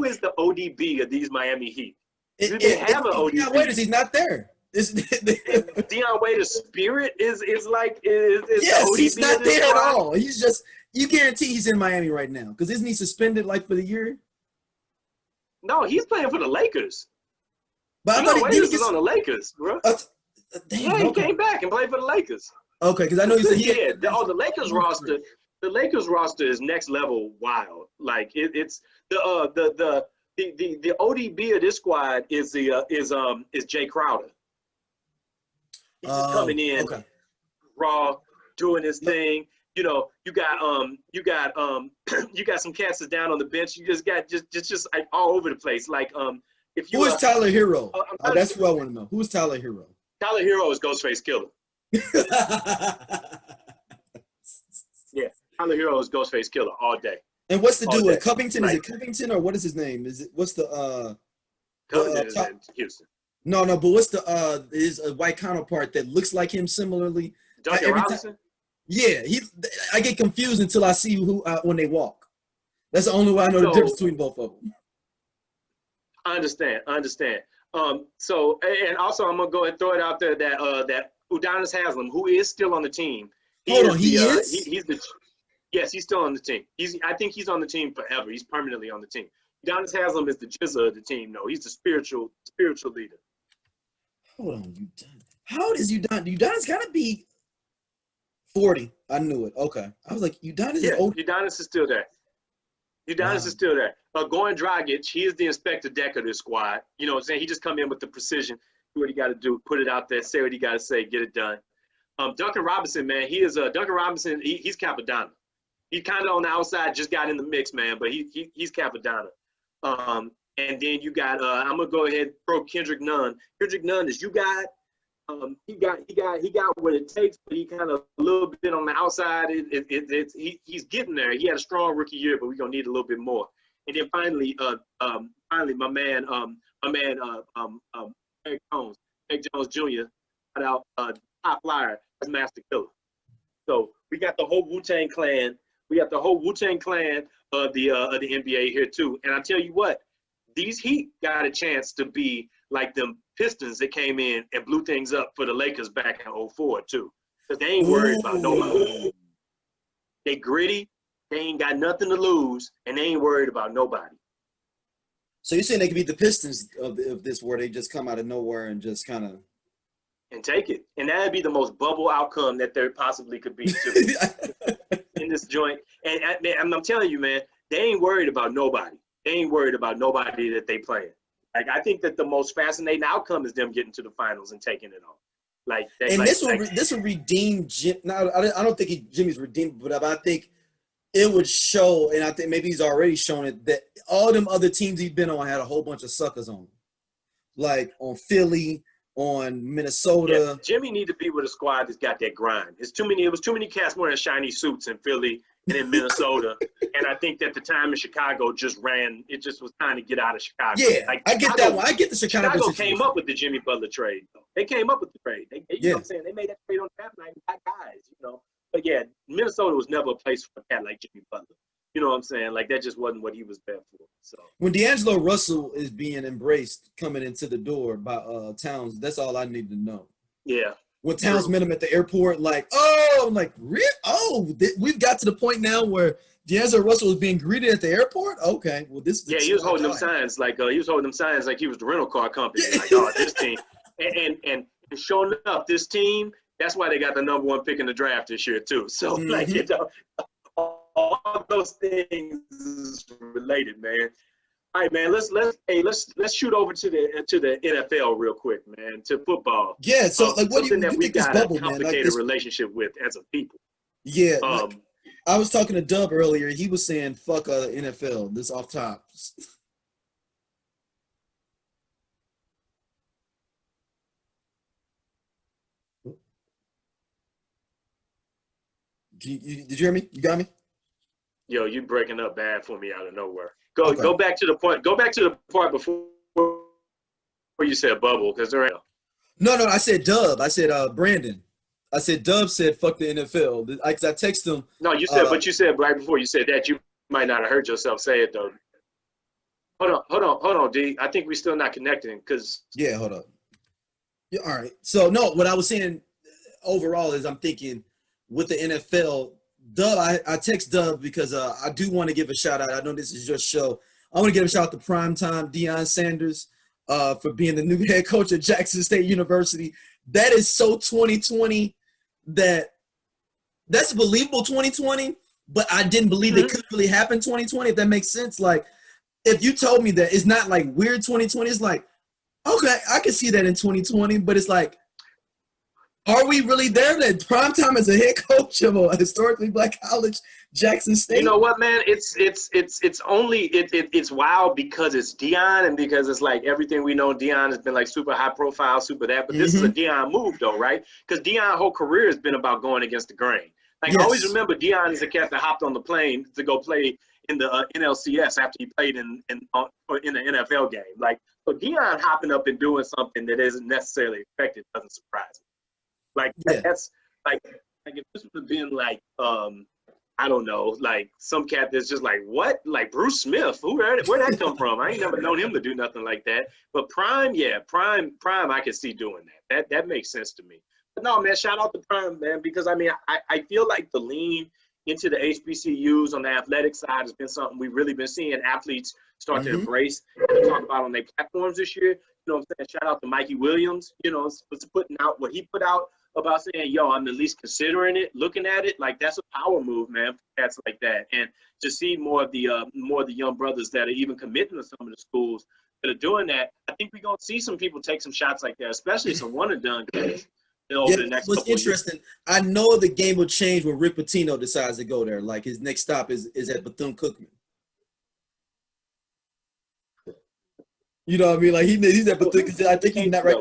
is the ODB of these Miami Heat? Do they have an ODB? Deion Waiters, he's not there. Deion Waiters' spirit is yes, the ODB he's not there squad? at all. He's just, you guarantee he's in Miami right now because isn't he suspended like for the year? No, he's playing for the Lakers. But I thought Waiters is on the Lakers, bro. He came back and played for the Lakers. Okay, because I know he said the Lakers roster. The Lakers roster is next level wild. Like it's the ODB of this squad is Jay Crowder. He's just coming in raw, doing his thing. You know, you got some cats that's down on the bench. You just got just like all over the place. Like if you who is Tyler Hero? That's who I want to know. Who's Tyler Hero? Tyler Hero is Ghostface Killer. Yeah, Tyler Hero is Ghostface Killer all day. And what's the dude with Covington? Is it Covington or what is his name? What's the Covington is in Houston. No, but what's his white counterpart that looks like him similarly? Duncan Robinson? Yeah, I get confused until I see who when they walk. That's the only way I know the difference between both of them. I understand. So and also I'm gonna go and throw it out there that Udonis Haslem, who is still on the team. Yes, he's still on the team. I think he's on the team forever. He's permanently on the team. Udonis Haslem is the jizza of the team. No, he's the spiritual leader. Hold on, Udonis. How old is Udonis? Udonis gotta be 40. I knew it. Okay, I was like, Udonis is old. Udonis is still there. Udonis is still there. Goran Dragic, he is the Inspector Deck of this squad. You know what I'm saying? He just come in with the precision, do what he got to do, put it out there, say what he got to say, get it done. Duncan Robinson, man, he's Capadonna. He kind of on the outside, just got in the mix, man, but he's Capadonna. And then you got I'm gonna go ahead and throw Kendrick Nunn. Kendrick Nunn is you got he got what it takes, but he kind of a little bit on the outside. He's getting there. He had a strong rookie year, but we're gonna need a little bit more. And then finally, my man, Eric Jones Jr. got out top flyer as Master Killer. So we got the whole Wu-Tang clan. We got the whole Wu-Tang clan of the NBA here too. And I tell you what, these Heat got a chance to be like them Pistons that came in and blew things up for the Lakers back in 2004 too. Because they ain't worried about nobody. They gritty, they ain't got nothing to lose, and they ain't worried about nobody. So you're saying they could be the Pistons of this, where they just come out of nowhere and just kind of and take it, and that'd be the most bubble outcome that there possibly could be too in this joint. And I'm telling you, man, they ain't worried about nobody. They ain't worried about nobody that they playing. Like, I think that the most fascinating outcome is them getting to the finals and taking it on. This will redeem Jim. Now, I don't think Jimmy's redeemed, but I think it would show, and I think maybe he's already shown it, that all them other teams he's been on had a whole bunch of suckers on them. Like on Philly, on Minnesota. Yeah, Jimmy need to be with a squad that's got that grind. It was too many cats wearing shiny suits in Philly and in Minnesota. And I think that the time in Chicago it just was time to get out of Chicago. Yeah, like, I get that one. I get the Chicago came up with the Jimmy Butler trade, though. They came up with the trade. You know what I'm saying? They made that trade on draft night and got guys, you know. But yeah, Minnesota was never a place for a cat like Jimmy Butler. You know what I'm saying? Like, that just wasn't what he was there for. So when D'Angelo Russell is being embraced coming into the door by Towns, that's all I need to know. Yeah. When Towns met him at the airport, like, oh, I'm like, we've got to the point now where D'Angelo Russell is being greeted at the airport? Okay, well, this is he was holding them signs like he was the rental car company. Like, oh, this team. And sure enough, this team, that's why they got the number 1 pick in the draft this year, too. So, like, you know, all those things is related, man. All right, man. Let's shoot over to the NFL real quick, man. To football. Yeah. So like, what do you that we think this got bubble, a complicated man? Like this relationship with as a people. Yeah. I was talking to Dub earlier. He was saying, "Fuck NFL." This off top. Did you hear me? You got me? Yo, you breaking up bad for me out of nowhere. Go back to the point. Go back to the part before you said bubble, because there ain't. No. I said Dub. I said Brandon. I said Dub said fuck the NFL. Because I texted him. No, you said, but you said right before you said that, you might not have heard yourself say it though. Hold on, D. I think we're still not connecting because. Yeah, hold up. Yeah, all right. So no, what I was saying overall is I'm thinking with the NFL. Dub, I text Dub because I do want to give a shout out. I know this is your show. I want to give a shout out to Primetime Deion Sanders for being the new head coach at Jackson State University. That is so 2020 that's believable 2020, but I didn't believe it could really happen 2020, if that makes sense. Like, if you told me that it's not like weird 2020, it's like, okay, I can see that in 2020, but it's like, are we really there that Primetime is a head coach of a historically black college, Jackson State? You know what, man? It's wild because it's Deion and because it's like everything we know. Deion has been like super high profile, super that. But this is a Deion move, though, right? Because Deion's whole career has been about going against the grain. Like, I always remember Deion is a cat that hopped on the plane to go play in the NLCS after he played in the NFL game. Like, so Deion hopping up and doing something that isn't necessarily expected doesn't surprise me. Like, that's like if this would have been like I don't know, like some cat that's just like, what? Like Bruce Smith, where'd that come from? I ain't never known him to do nothing like that. But Prime, I can see doing that. That makes sense to me. But no, man, shout out to Prime, man, because I mean, I feel like the lean into the HBCUs on the athletic side has been something we've really been seeing athletes start to embrace and talk about on their platforms this year. You know what I'm saying? Shout out to Mikey Williams, you know, was putting out what he put out about saying, yo, I'm at least considering it, looking at it. Like, that's a power move, man, for cats like that. And to see more of the young brothers that are even committing to some of the schools that are doing that, I think we're going to see some people take some shots like that, especially some one-and-done cats over the next couple interesting. Years. I know the game will change when Rick Pitino decides to go there. Like, his next stop is at Bethune-Cookman. You know what I mean? Like he's that, but because I think he's not right.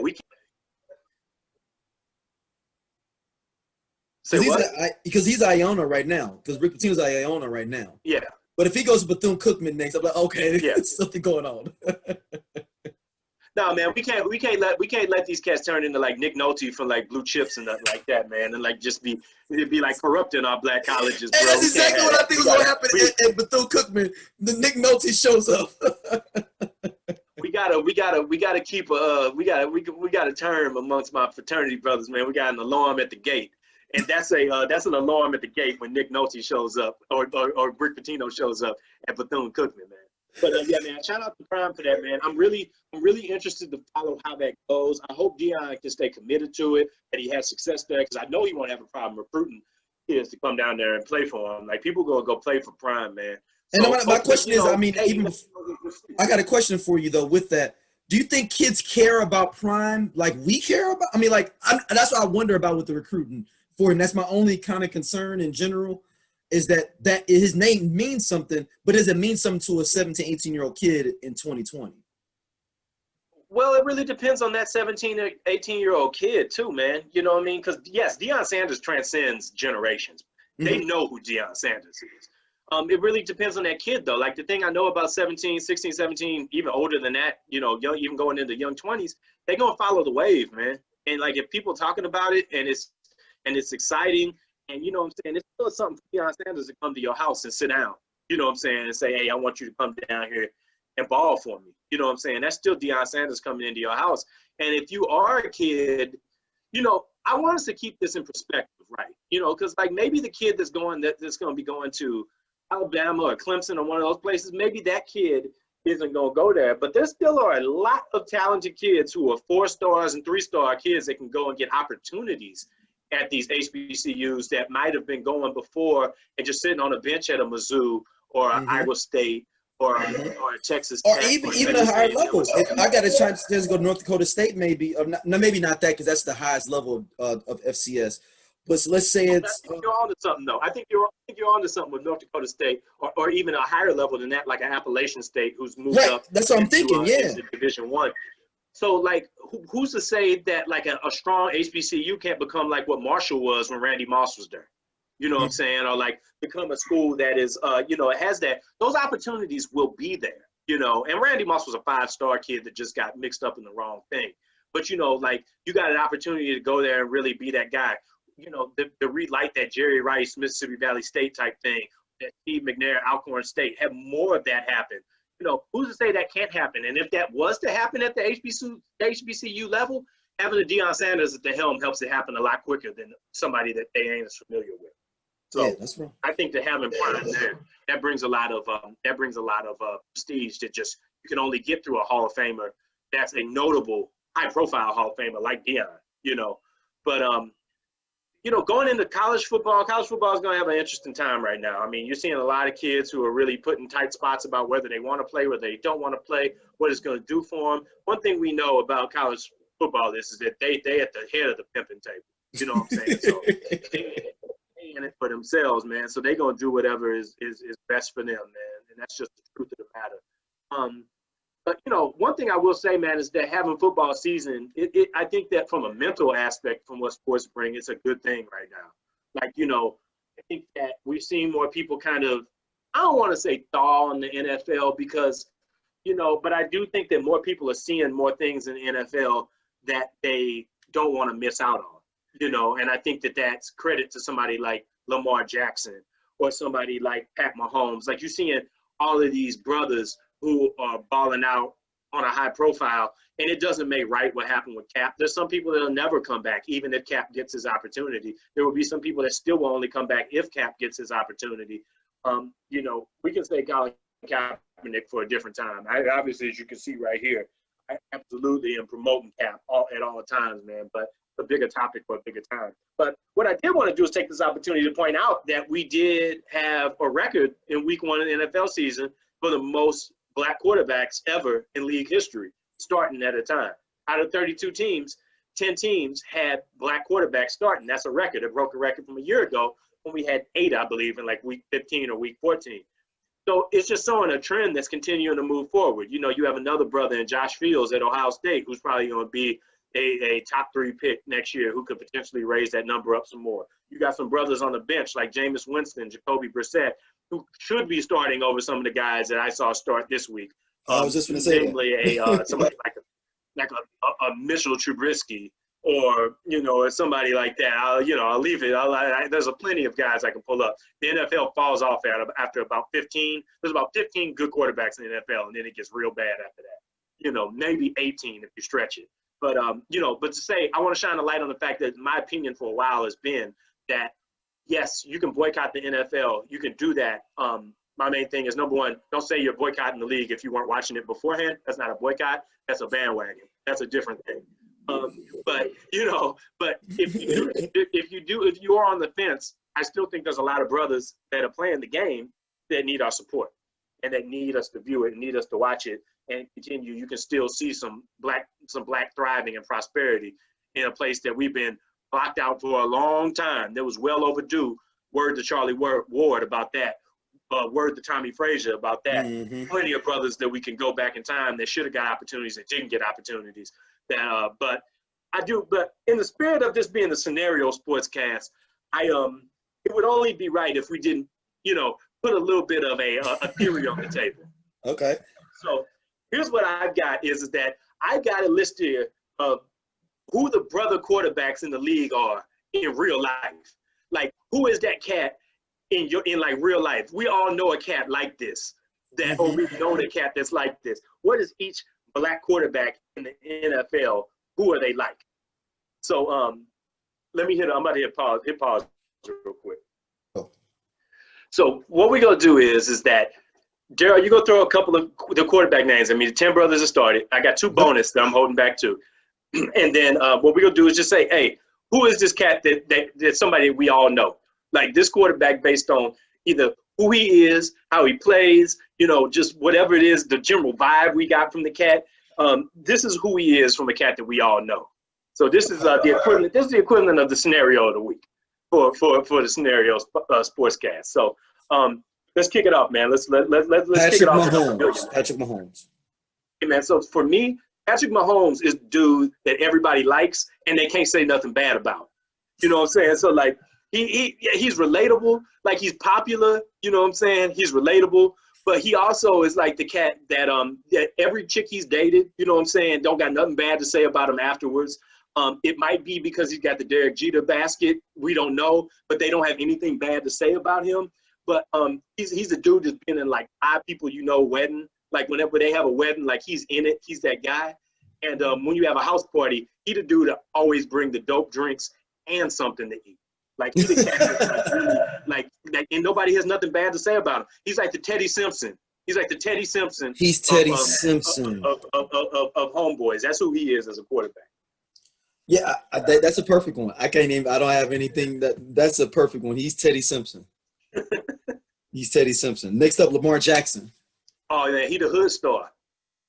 Say what? Because he's Iona right now. Because Rick Pitino's Iona right now. Yeah. But if he goes to Bethune-Cookman next, I'm like, okay, yeah. there's something going on. No, man, we can't let these cats turn into like Nick Nolte from like Blue Chips and nothing like that, man, and like just be like corrupting our black colleges, bro. And that's exactly what I think was going to happen at Bethune-Cookman. The Nick Nolte shows up. we gotta keep we got a term amongst my fraternity brothers, man. We got an alarm at the gate, and that's an alarm at the gate when Nick Nolte shows up or Rick Pitino shows up at Bethune-Cookman, man. But yeah, man, shout out to Prime for that, man. I'm really interested to follow how that goes. I hope Deion can stay committed to it, that he has success there, because I know he won't have a problem recruiting kids to come down there and play for him. Like, people gonna go play for Prime, man. So, and my question is, I mean, I got a question for you though. With that, do you think kids care about Prime like we care about? I mean, like that's what I wonder about with the recruiting for him. That's my only kind of concern in general. Is that his name means something, but does it mean something to a 17, 18-year-old kid in 2020? Well, it really depends on that 17 or 18-year-old kid too, man. You know what I mean? Because, yes, Deion Sanders transcends generations. They know who Deion Sanders is. It really depends on that kid, though. Like, the thing I know about 17, 16, 17, even older than that, you know, young, even going into young 20s, they're going to follow the wave, man. And, like, if people talking about it and it's exciting, and you know what I'm saying, it's still something for Deion Sanders to come to your house and sit down, you know what I'm saying, and say, hey, I want you to come down here and ball for me. You know what I'm saying? That's still Deion Sanders coming into your house. And if you are a kid, you know, I want us to keep this in perspective, right? You know, because like maybe the kid that's going to be going to Alabama or Clemson or one of those places, maybe that kid isn't going to go there. But there still are a lot of talented kids who are 4-stars and 3-star kids that can go and get opportunities at these HBCUs that might have been going before and just sitting on a bench at a Mizzou or Iowa State or a Texas or Tech, even a higher level. If I got a chance to go to North Dakota State, maybe, or not, no, maybe not that, because that's the highest level of FCS. But so let's say it's. I think you're onto something, though. I think you're onto something with North Dakota State, or even a higher level than that, like an Appalachian State who's moved up. That's what I'm thinking. Yeah. Into Division I. So, like, who's to say that, like, a strong HBCU can't become like what Marshall was when Randy Moss was there? You know what I'm saying? Or, like, become a school that is, you know, it has that. Those opportunities will be there, you know. And Randy Moss was a 5-star kid that just got mixed up in the wrong thing. But, you know, like, you got an opportunity to go there and really be that guy. You know, to relight that Jerry Rice, Mississippi Valley State type thing, that Steve McNair, Alcorn State, have more of that happen. You know, who's to say that can't happen? And if that was to happen at the HBCU level, having a Deion Sanders at the helm helps it happen a lot quicker than somebody that they ain't as familiar with. So yeah, that's right. I think that having Prime there, that brings a lot of prestige that just you can only get through a Hall of Famer. That's a notable, high-profile Hall of Famer like Deion. You know, but you know, going into college football is going to have an interesting time right now. I mean, you're seeing a lot of kids who are really put in tight spots about whether they want to play, whether they don't want to play, what it's going to do for them. One thing we know about college football is that they at the head of the pimping table. You know what I'm saying? So they in it for themselves, man. So they're going to do whatever is best for them, man. And that's just the truth of the matter. But, you know, one thing I will say, man, is that having football season, I think that from a mental aspect, from what sports bring, it's a good thing right now. Like, you know, I think that we've seen more people kind of, I don't want to say thaw in the NFL because, you know, but I do think that more people are seeing more things in the NFL that they don't want to miss out on, you know, and I think that that's credit to somebody like Lamar Jackson or somebody like Pat Mahomes. Like, you're seeing all of these brothers who are balling out on a high profile, and it doesn't make right what happened with Cap. There's some people that'll never come back, even if Cap gets his opportunity. There will be some people that still will only come back if Cap gets his opportunity. You know, we can say Colin Kaepernick for a different time. Obviously, as you can see right here, I absolutely am promoting Cap at all times, man, but a bigger topic for a bigger time. But what I did want to do is take this opportunity to point out that we did have a record in week 1 of the NFL season for the most Black quarterbacks ever in league history, starting at a time. Out of 32 teams, 10 teams had Black quarterbacks starting. That's a record. It broke a record from a year ago when we had 8, I believe, in like week 15 or week 14. So it's just showing a trend that's continuing to move forward. You know, you have another brother in Josh Fields at Ohio State who's probably going to be a top 3 pick next year who could potentially raise that number up some more. You got some brothers on the bench like Jameis Winston, Jacoby Brissett, who should be starting over some of the guys that I saw start this week. I was just going to say namely somebody like a Mitchell Trubisky, or or somebody like that. I'll leave it. There's plenty of guys I can pull up. The NFL falls off after about 15. There's about 15 good quarterbacks in the NFL, and then it gets real bad after that. Maybe 18 if you stretch it. But but to say, I want to shine a light on the fact that my opinion for a while has been that yes, you can boycott the NFL. You can do that. My main thing is, number one, don't say you're boycotting the league if you weren't watching it beforehand. That's not a boycott. That's a bandwagon. That's a different thing. But if you are on the fence, I still think there's a lot of brothers that are playing the game that need our support and that need us to view it and need us to watch it and continue. You can still see some black thriving and prosperity in a place that we've been locked out for a long time. That was well overdue. Word to Charlie Ward about that. Word to Tommy Frazier about that. Mm-hmm. Plenty of brothers that we can go back in time that should have got opportunities that didn't get opportunities. But in the spirit of this being the scenario sportscast, it would only be right if we didn't, put a little bit of a theory on the table. Okay. So here's what I've got is that I got a list here of who the brother quarterbacks in the league are in real life. Like, who is that cat in real life? We all know a cat like this, or we've known a cat that's like this. What is each black quarterback in the NFL? Who are they like? So I'm about to hit pause real quick. Oh. So what we're gonna do is that Darryl, you're gonna throw a couple of the quarterback names. I mean, the 10 brothers have started. I got 2 bonus that I'm holding back to. And then what we're gonna do is just say, hey, who is this cat that's somebody we all know? Like this quarterback based on either who he is, how he plays, just whatever it is, the general vibe we got from the cat. This is who he is from a cat that we all know. So this is the equivalent. This is the equivalent of the scenario of the week for the scenario sportscast. So let's kick it off, man. Let's kick it off. Patrick Mahomes. Hey, man. So for me, Patrick Mahomes is the dude that everybody likes and they can't say nothing bad about. You know what I'm saying? So like he's relatable, like he's popular. You know what I'm saying? He's relatable. But he also is like the cat that every chick he's dated, you know what I'm saying, don't got nothing bad to say about him afterwards. It might be because he's got the Derek Jeter basket. We don't know, but they don't have anything bad to say about him. But he's a dude that's been in like 5 people wedding. Like whenever they have a wedding, like he's in it. He's that guy. And when you have a house party, he the dude that always bring the dope drinks and something to eat. Like he the cat that's like really, and nobody has nothing bad to say about him. He's like the Teddy Simpson. He's like the Teddy Simpson. He's Teddy Simpson of homeboys. That's who he is as a quarterback. Yeah, that's a perfect one. I don't have anything that's a perfect one. He's Teddy Simpson. He's Teddy Simpson. Next up, Lamar Jackson. Oh man, he the hood star.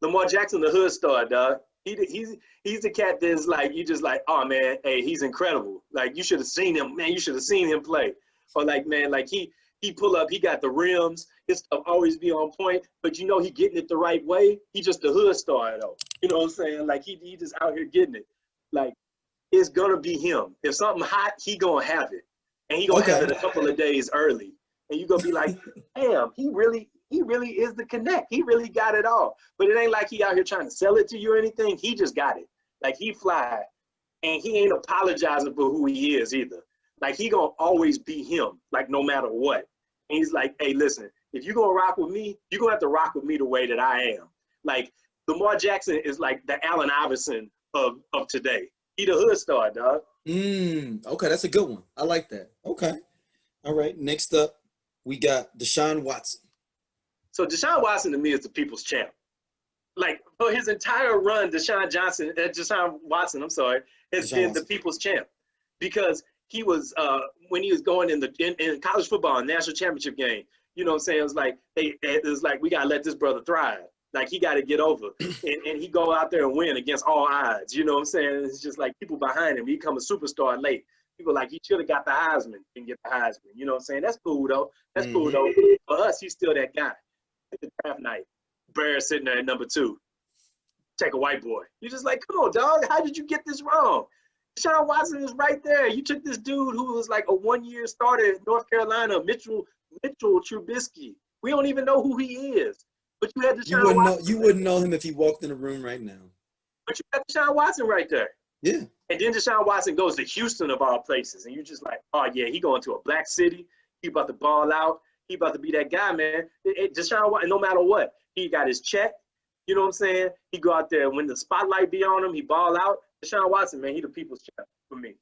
Lamar Jackson, the hood star, dog. He's the cat that's like, you just like, oh man, hey, he's incredible. Like you should have seen him, man. You should have seen him play. Or like, man, like he pull up, he got the rims. His stuff always be on point, but he getting it the right way. He just the hood star though. You know what I'm saying? Like he just out here getting it. Like it's gonna be him. If something hot, he gonna have it, and he gonna have it a couple of days early. And you gonna be like, damn, he really is the connect. He really got it all. But it ain't like he out here trying to sell it to you or anything. He just got it. Like he fly, and he ain't apologizing for who he is either. Like he gonna always be him, like no matter what. And he's like, hey, listen, if you gonna rock with me, you're gonna have to rock with me the way that I am. Like Lamar Jackson is like the Allen Iverson of today. He the hood star, dog. Okay, that's a good one. I like that. Okay. All right. Next up, we got Deshaun Watson. So Deshaun Watson to me is the people's champ. Like for his entire run, Deshaun Watson, has been the people's champ because he was when he was going in college football, national championship game. You know what I'm saying? It was like we gotta let this brother thrive. Like he got to get over, and he go out there and win against all odds. You know what I'm saying? It's just like people behind him. He become a superstar late. People like he should have got the Heisman and get the Heisman. You know what I'm saying? That's cool though. That's cool though. For us, he's still that guy. Draft night. Bear sitting there at number 2. Take a white boy. You're just like, come on, dog. How did you get this wrong? Deshaun Watson is right there. You took this dude who was like a 1-year starter at North Carolina, Mitchell Trubisky. We don't even know who he is. But you had Deshaun Watson. You wouldn't know him if he walked in the room right now. But you had Deshaun Watson right there. Yeah. And then Deshaun Watson goes to Houston of all places. And you're just like, oh, yeah, he going to a black city. He about to ball out. He about to be that guy, man. Deshaun Watson, no matter what, he got his check. You know what I'm saying? He go out there. When the spotlight be on him, he ball out. Deshaun Watson, man, he the people's champ for me.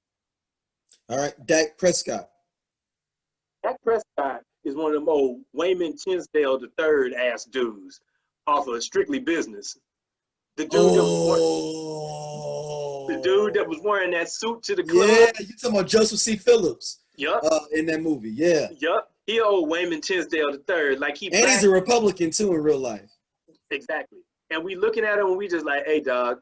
All right, Dak Prescott. Dak Prescott is one of them old Wayman Tinsdale III ass dudes off of Strictly Business. The dude that was wearing that suit to the club. Yeah, you talking about Joseph C. Phillips? Yup. In that movie, yeah. Yup. He old Wayman Tinsdale III, like he. And he's a Republican too in real life. Exactly. And we looking at him and we just like, hey, dog.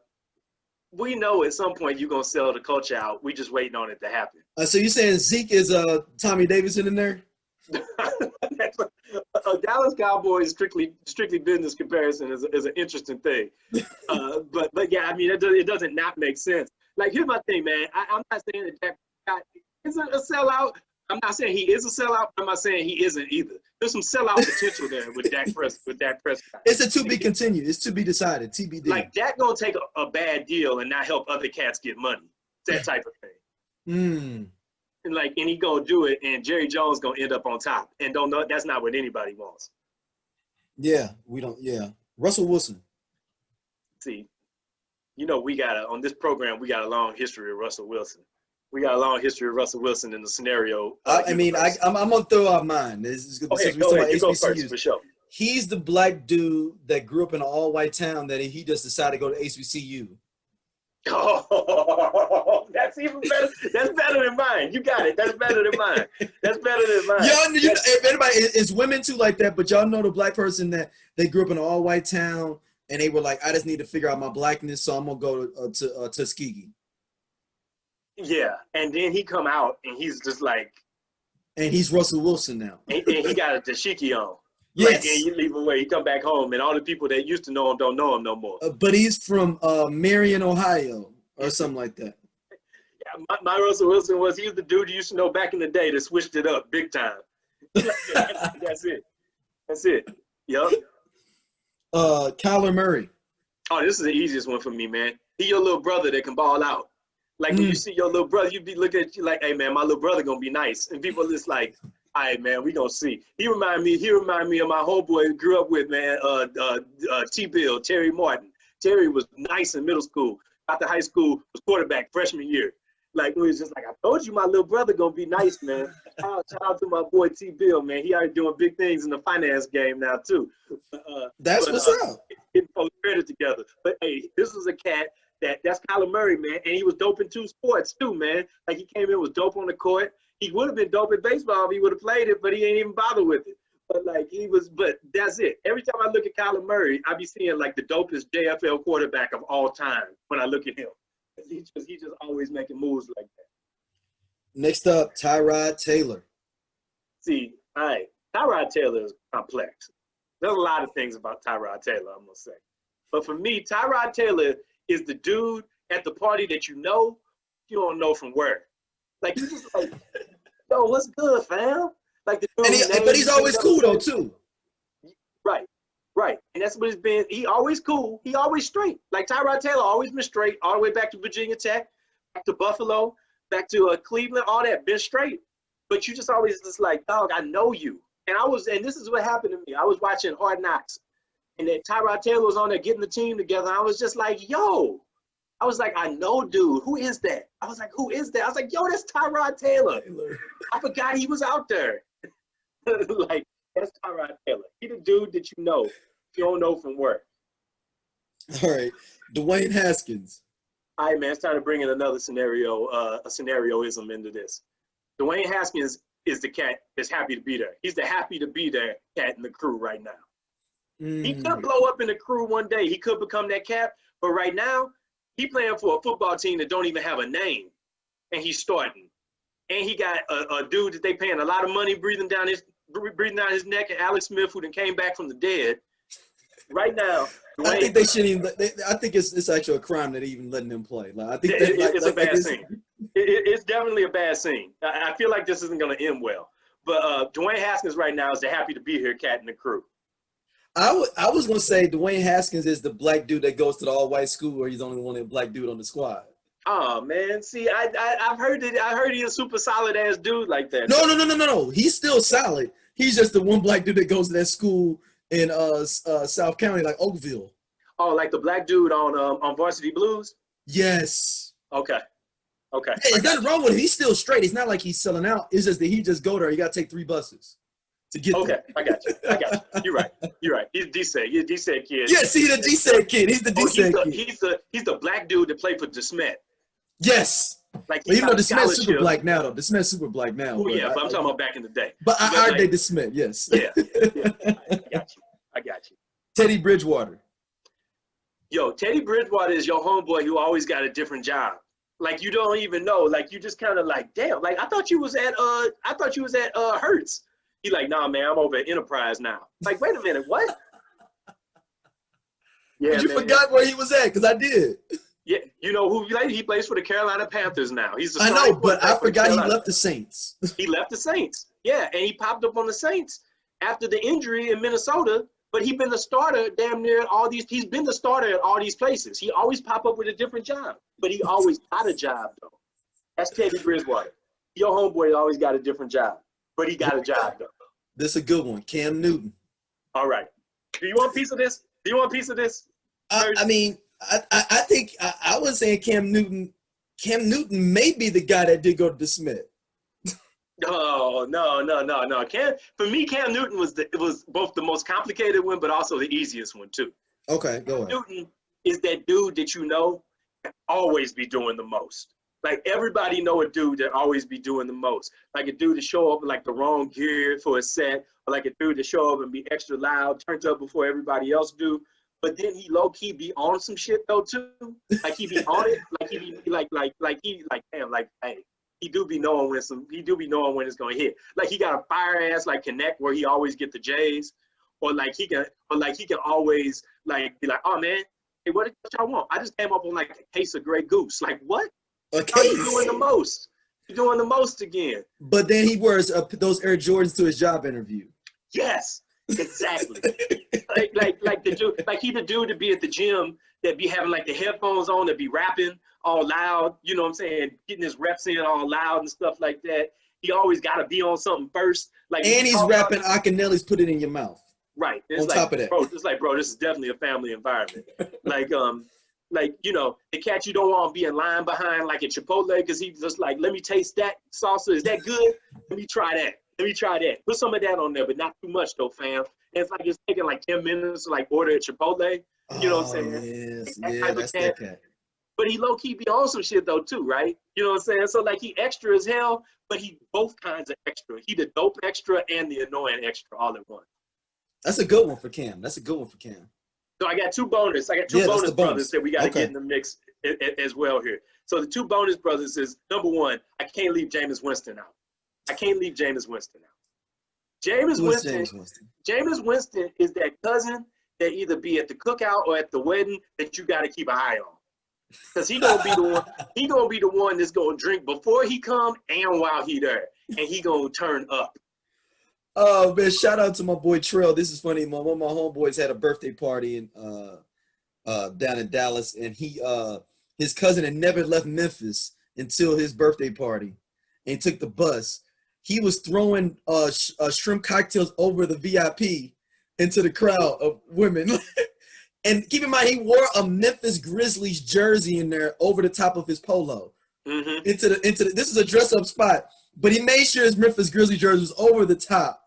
We know at some point you're gonna sell the culture out. We just waiting on it to happen. So you saying Zeke is Tommy Davidson in there? Dallas Cowboys strictly business comparison is an interesting thing. But yeah, I mean it doesn't not make sense. Like here's my thing, man. I'm not saying that Dak Prescott isn't a sellout. I'm not saying he is a sellout. I'm not saying he isn't either. There's some sellout potential there with Dak Prescott. It's a to be continued. It's to be decided. TBD. Like Dak gonna take a bad deal and not help other cats get money. That type of thing. And he gonna do it, and Jerry Jones gonna end up on top. And don't know that's not what anybody wants. Yeah, we don't. Yeah, Russell Wilson. See, you know on this program we got a long history of Russell Wilson. We got a long history of Russell Wilson in the scenario. I'm gonna throw out mine. This is okay, go ahead. You go first for sure. He's the black dude that grew up in an all-white town that he just decided to go to HBCU. Oh, that's even better. That's better than mine. You got it. That's better than mine. That's better than mine. If anybody, it's women too like that, but y'all know the black person that they grew up in an all-white town and they were like, I just need to figure out my blackness, so I'm gonna go to Tuskegee. Yeah, and then he come out and he's just like, and he's Russell Wilson now. and he got a dashiki on. Yes. And you leave away, he come back home, and all the people that used to know him don't know him no more. But he's from Marion, Ohio, or something like that. Yeah, my Russell Wilson was the dude you used to know back in the day that switched it up big time. That's it. Yup. Kyler Murray. Oh, this is the easiest one for me, man. He your little brother that can ball out. Like when you see your little brother, you be looking at you like, hey man, my little brother gonna be nice. And people just like, all right, man, we gonna see. He remind me of my homeboy who grew up with, man, T-Bill, Terry Martin. Terry was nice in middle school. After high school, was quarterback freshman year. Like we was just like, I told you my little brother gonna be nice, man. Shout out to my boy T-Bill, man. He already doing big things in the finance game now too. That's what's up. Getting folks credit together. But hey, this was a cat that's Kyler Murray, man, and he was dope in 2 sports too, man. Like he came in, was dope on the court. He would have been dope in baseball if he would have played it, but he ain't even bother with it. But but that's it. Every time I look at Kyler Murray, I be seeing like the dopest JFL quarterback of all time when I look at him. He just always making moves like that. Next up, Tyrod Taylor. See, all right, Tyrod Taylor is complex. There's a lot of things about Tyrod Taylor, I'm gonna say. But for me, Tyrod Taylor is the dude at the party that you don't know from where. Like you just like, yo, what's good, fam? Like the dude, but he's always cool though too. Right. And that's what it's been. He always cool. He always straight. Like Tyrod Taylor always been straight, all the way back to Virginia Tech, back to Buffalo, back to Cleveland, all that, been straight. But you just always just like, dog, I know you. And this is what happened to me. I was watching Hard Knocks, and then Tyrod Taylor was on there getting the team together. And I was just like, yo. I was like, I know, dude. Who is that? I was like, who is that? I was like, yo, that's Tyrod Taylor. I forgot he was out there. Like, that's Tyrod Taylor. He the dude that you know. You don't know from where. All right. Dwayne Haskins. All right, man. It's time to bring in another scenario, a scenarioism into this. Dwayne Haskins is the cat that's happy to be there. He's the happy to be there cat in the crew right now. He could blow up in the crew one day. He could become that cat. But right now, he playing for a football team that don't even have a name. And he's starting. And he got a dude that they paying a lot of money breathing down breathing down his neck, and Alex Smith, who then came back from the dead. Right now, I think they shouldn't even. I think it's actually a crime that even letting them play. Like I think it's a bad scene. It's definitely a bad scene. I feel like this isn't going to end well. But Dwayne Haskins right now is the happy to be here cat in the crew. I was going to say Dwayne Haskins is the black dude that goes to the all-white school where he's the only one black dude on the squad. Oh man, see, I've heard that. I heard he's a super solid ass dude like that. No. He's still solid. He's just the one black dude that goes to that school in South County, like Oakville. Oh, like the black dude on Varsity Blues? Yes. Okay. Hey, there's nothing wrong with him. He's still straight. It's not like he's selling out. It's just that he just go there. You got to take 3 buses to get there. Okay, I got you. You're right. He's a D-Seg. He's a D-Seg kid. Yes, he's the D-Seg kid. He's the D-Seg kid. He's the black dude that played for DeSmet. Yes. Like even though DeSmet's super black now, though. DeSmet's super black now. Oh, yeah, but I'm talking about back in the day. But I heard they DeSmet, yes. Yeah. I got you. Teddy Bridgewater. Yo, Teddy Bridgewater is your homeboy who always got a different job. Like you don't even know. Like you just kind of like, damn. Like I thought you was at Hertz. He like, nah, man, I'm over at Enterprise now. Like, wait a minute, what? Yeah, but you forgot where he was at, because I did. Yeah, you know who he plays for the Carolina Panthers now. I know, but I forgot he left the Saints. He left the Saints. Yeah, and he popped up on the Saints after the injury in Minnesota. But he's been the starter damn near all these. He's been the starter at all these places. He always pop up with a different job, but he always got a job though. That's Teddy Bridgewater. Your homeboy always got a different job, but he got a job though. This is a good one, Cam Newton. All right. Do you want a piece of this? I mean, I think I was saying Cam Newton. Cam Newton may be the guy that did go to DeSmet. Oh, no. For me, Cam Newton was both the most complicated one, but also the easiest one too. Okay, go ahead. Newton is that dude that you know always be doing the most. Like everybody know a dude that always be doing the most. Like a dude to show up in like the wrong gear for a set, or like a dude to show up and be extra loud, turned up before everybody else do. But then he low key be on some shit though too. Like he be on it. Like he be hey. He do be knowing when it's gonna hit. Like he got a fire ass like connect where he always get the J's, or like he can always like be like, oh man, hey, what y'all want? I just came up on like a case of Grey Goose. Like what? Okay. You're doing the most. You're doing the most again. But then he wears those Air Jordans to his job interview. Yes, exactly. like the dude, like he the dude to be at the gym that be having like the headphones on, that be rapping all loud, you know what I'm saying, getting his reps in all loud and stuff like that. He always got to be on something first. Like, and he's rapping Akinelli's Put It in Your Mouth. Right. It's on like, top of that. Bro, it's like, bro, this is definitely a family environment. Like, you know, the cat you don't want to be in line behind like at Chipotle because he's just like, let me taste that salsa. Is that good? Let me try that. Put some of that on there, but not too much though, fam. And it's like it's taking like 10 minutes to like order at Chipotle. You know what I'm saying? Yes. Yeah, that's that cat. But he low-key be on some shit though too, right? You know what I'm saying? So like he extra as hell, but he both kinds of extra. He the dope extra and the annoying extra all at once. That's a good one for Cam. So I got two bonus brothers that we got to get in the mix as well here. So the two bonus brothers is, number one, I can't leave Jameis Winston out. Jameis Winston is that cousin that either be at the cookout or at the wedding that you got to keep an eye on. Because he gonna be the one that's gonna drink before he come and while he there. And he gonna turn up. Oh man, shout out to my boy Trail. This is funny. One of my homeboys had a birthday party in down in Dallas, and his cousin had never left Memphis until his birthday party, and he took the bus. He was throwing shrimp cocktails over the VIP into the crowd of women. And keep in mind, he wore a Memphis Grizzlies jersey in there over the top of his polo. Mm-hmm. This is a dress-up spot, but he made sure his Memphis Grizzlies jersey was over the top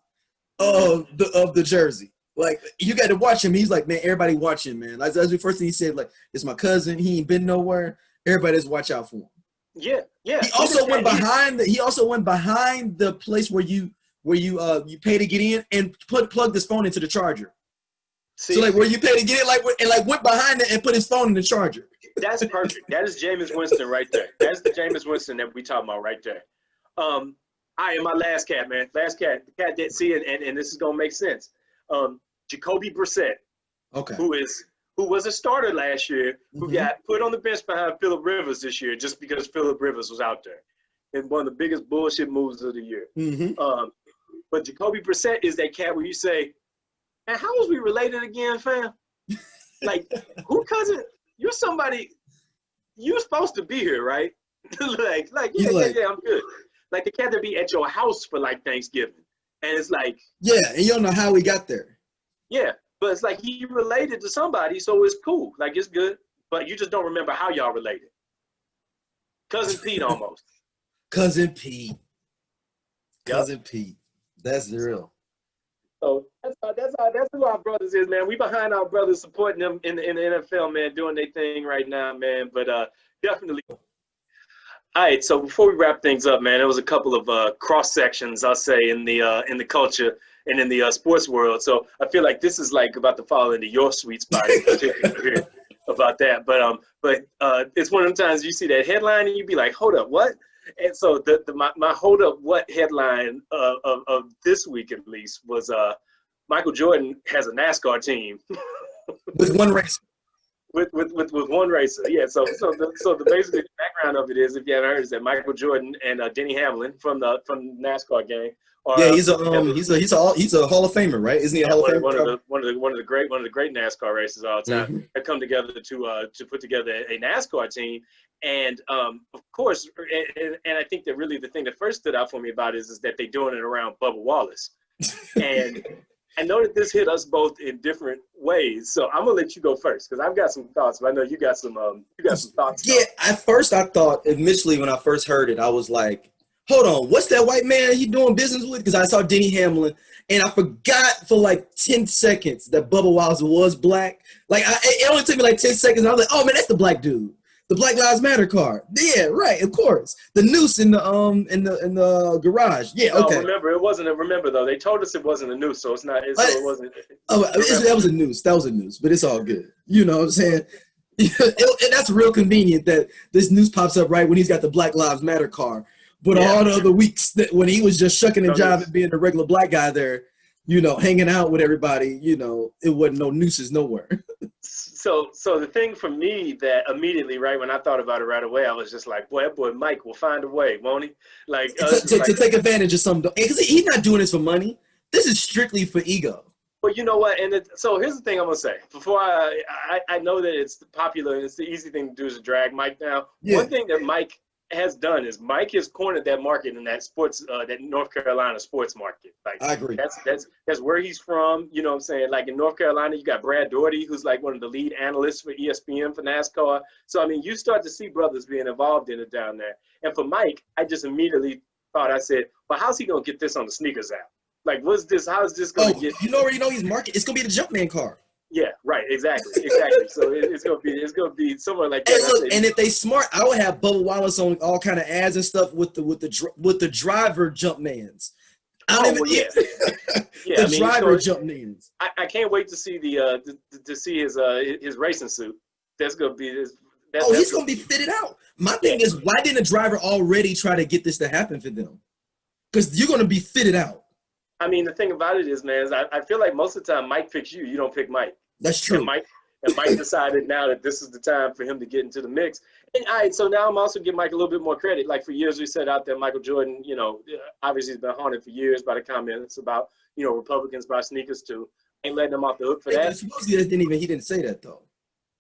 of the jersey. Like, you got to watch him. He's like, man, everybody watching, man. That's the first thing he said. Like, it's my cousin. He ain't been nowhere. Everybody just watch out for him. Yeah. He also went behind the place where you pay to get in and plug this phone into the charger. See, so like where you pay to get it, went behind it and put his phone in the charger. That's perfect. That is Jameis Winston right there. That's the Jameis Winston that we talking about right there. All right, my last cat, man. Last cat. The cat that see it, and this is gonna make sense. Jacoby Brissett, Okay. who was a starter last year, who Mhm. got put on the bench behind Phillip Rivers this year just because Phillip Rivers was out there. And one of the biggest bullshit moves of the year. Mhm. But Jacoby Brissett is that cat where you say, man, how was we related again, fam? Like, who cousin? You're somebody, you're supposed to be here, right? You like, yeah, I'm good. Like the cat that be at your house for like Thanksgiving. And it's like, yeah, and you don't know how we got there. yeah, but it's like he related to somebody, so it's cool. Like it's good, but you just don't remember how y'all related. Cousin Pete almost. Cousin Pete. Yep. Cousin Pete. That's real. So that's who our brothers is, man. We behind our brothers, supporting them in the NFL, man, doing their thing right now, man. But definitely. All right, so before we wrap things up, man, there was a couple of cross sections, I'll say, in the culture and in the sports world. So I feel like this is like about to fall into your sweet spot in particular here about that. But it's one of them times you see that headline and you be like, hold up, what? And so my hold up what headline of this week at least was Michael Jordan has a NASCAR team With one race. with one racer. Yeah. So the basically the background of it is, if you haven't heard, is that Michael Jordan and Denny Hamlin from the NASCAR gang. Yeah, he's a Hall of Famer, right? Isn't he a Hall of Famer? One of the great NASCAR races of all time that come together to put together a NASCAR team. And of course, and I think that really the thing that first stood out for me about it is that they're doing it around Bubba Wallace. And I know that this hit us both in different ways, so I'm gonna let you go first because I've got some thoughts. But I know you got some thoughts. Yeah, at first I thought initially when I first heard it, I was like, hold on, what's that white man he doing business with? Because I saw Denny Hamlin, and I forgot for like 10 seconds that Bubba Wallace was black. Like it only took me like 10 seconds. And I was like, oh man, that's the black dude. The Black Lives Matter car. Yeah, right, of course. The noose in the garage. Yeah, okay. Remember though, they told us it wasn't a noose, so it's not. So it wasn't. That was a noose. That was a noose, but it's all good. You know what I'm saying? That's real convenient that this news pops up right when he's got the Black Lives Matter car. But all the other weeks that when he was just shucking and jiving, being a regular black guy there, you know, hanging out with everybody, you know, it wasn't no nooses nowhere. So the thing for me that immediately, right, when I thought about it right away, I was just like, boy, that boy Mike will find a way, won't he? Like to take advantage of something. Because he's not doing this for money. This is strictly for ego. Well, you know what? So here's the thing I'm going to say. Before I know that it's popular and it's the easy thing to do is to drag Mike down. Yeah. One thing that Mike has done is Mike has cornered that market in that sports, that North Carolina sports market. Like I agree. That's where he's from. You know what I'm saying? Like in North Carolina, you got Brad Doherty, who's like one of the lead analysts for ESPN for NASCAR. So I mean, you start to see brothers being involved in it down there. And for Mike, I just immediately thought, I said, well, how's he gonna get this on the sneakers app? Like, what's this? How is this gonna get? You know he's market. It's gonna be the Jumpman car. Yeah, right, exactly. So it's gonna be somewhere like that. And look, and if they smart, I would have Bubba Wallace on all kind of ads and stuff with the driver Jumpmans. The driver Jumpmans. I can't wait to see his racing suit. That's gonna be his. He's gonna be fitted out. My thing is, why didn't a driver already try to get this to happen for them? Because you're gonna be fitted out. I mean, the thing about it is, man, is I feel like most of the time Mike picks you. You don't pick Mike. That's true. And Mike decided now that this is the time for him to get into the mix. And all right, so now I'm also giving Mike a little bit more credit. Like for years we said out there, Michael Jordan, you know, obviously he's been haunted for years by the comments about, you know, Republicans buy sneakers too. Ain't letting him off the hook for that. Supposedly he didn't say that though.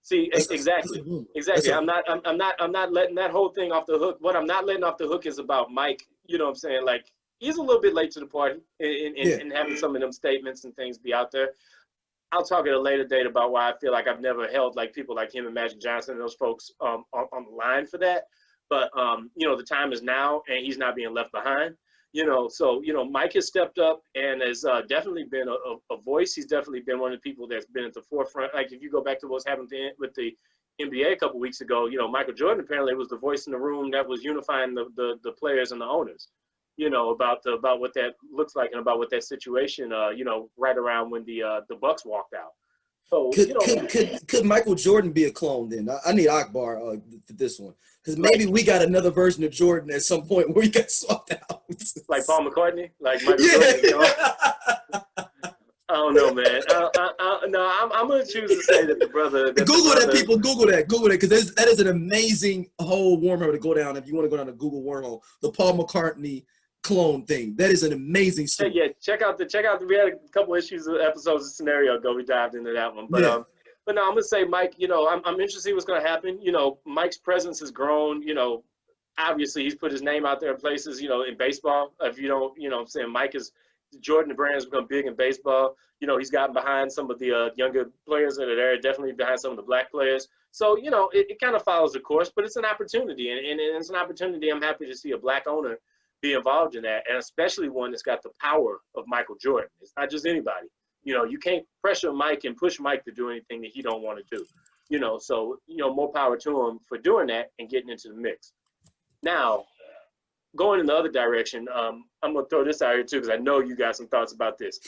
See, exactly. I'm not letting that whole thing off the hook. What I'm not letting off the hook is about Mike. You know what I'm saying? Like, he's a little bit late to the party in having some of them statements and things be out there. I'll talk at a later date about why I feel like I've never held like people like him and Magic Johnson and those folks on the line for that. But, you know, the time is now and he's not being left behind. You know, so, you know, Mike has stepped up and has definitely been a voice. He's definitely been one of the people that's been at the forefront. Like if you go back to what's happened with the NBA a couple weeks ago, you know, Michael Jordan apparently was the voice in the room that was unifying the players and the owners. You know, about what that looks like and about what that situation, you know, right around when the Bucks walked out. So, Could Michael Jordan be a clone then? I need Akbar for this one, because maybe we got another version of Jordan at some point where he got swapped out. Like Paul McCartney, like Michael Jordan. I don't know, man. I'm gonna choose to say that the brother. Google that, people. Google that, because that is an amazing whole wormhole to go down. If you want to go down a Google wormhole, the Paul McCartney clone thing. That is an amazing story. Yeah, check out. We had a couple episodes of Scenario ago. We dived into that one, but no, I'm gonna say, Mike. I'm interested to see what's gonna happen. Mike's presence has grown. Obviously he's put his name out there in places. In baseball. If you don't, I'm saying Mike is. Jordan, the brand has become big in baseball. He's gotten behind some of the younger players that are there, definitely behind some of the black players. So, it kind of follows the course, but it's an opportunity. And it's an opportunity I'm happy to see a black owner be involved in that, and especially one that's got the power of Michael Jordan. It's not just anybody. You can't pressure Mike and push Mike to do anything that he don't want to do. So, more power to him for doing that and getting into the mix. Now, going in the other direction, I'm gonna throw this out here too, because I know you got some thoughts about this.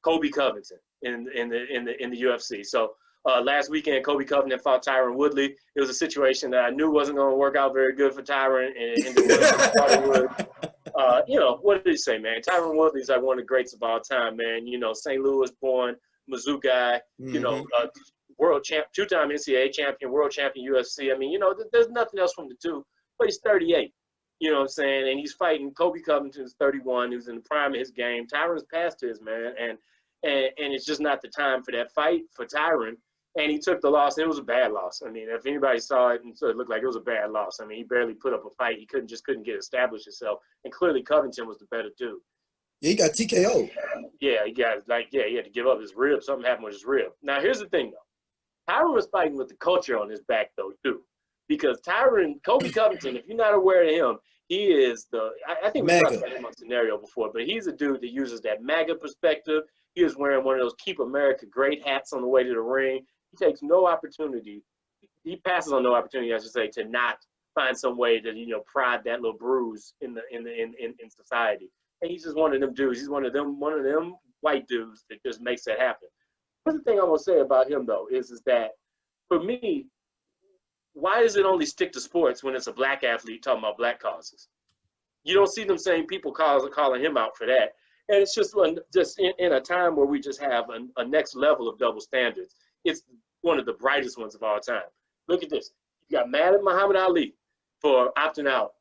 Kobe Covington in the UFC. So last weekend, Kobe Covington fought Tyron Woodley. It was a situation that I knew wasn't going to work out very good for Tyron, and what did he say, man? Tyron Woodley's like one of the greats of all time, man. St. Louis born, Mizzou guy. World champ, two-time NCAA champion, world champion UFC. I mean, there's nothing else from the two, but he's 38. You know what I'm saying? And he's fighting Kobe Covington, who's 31, who's in the prime of his game. Tyron's past his, man. And it's just not the time for that fight for Tyron. And he took the loss. And it was a bad loss. I mean, if anybody saw it, and so it looked like it was a bad loss. I mean, he barely put up a fight. He couldn't get established himself. And clearly Covington was the better dude. Yeah, he got TKO. Yeah, he had to give up his rib. Something happened with his rib. Now, here's the thing, though. Tyron was fighting with the culture on his back, though, too. Because Kobe Covington, if you're not aware of him, he is I think we talked about him on Scenario before, but he's a dude that uses that MAGA perspective. He was wearing one of those Keep America Great hats on the way to the ring. He takes no opportunity. He passes on no opportunity, I should say, to not find some way to, prod that little bruise in society. And he's just one of them dudes. He's one of them white dudes that just makes that happen. But the thing I'm gonna say about him though is that for me, why does it only stick to sports when it's a black athlete talking about black causes? You don't see them same people calling him out for that. And it's just in a time where we just have a next level of double standards. It's one of the brightest ones of all time. Look at this. You got mad at Muhammad Ali for opting out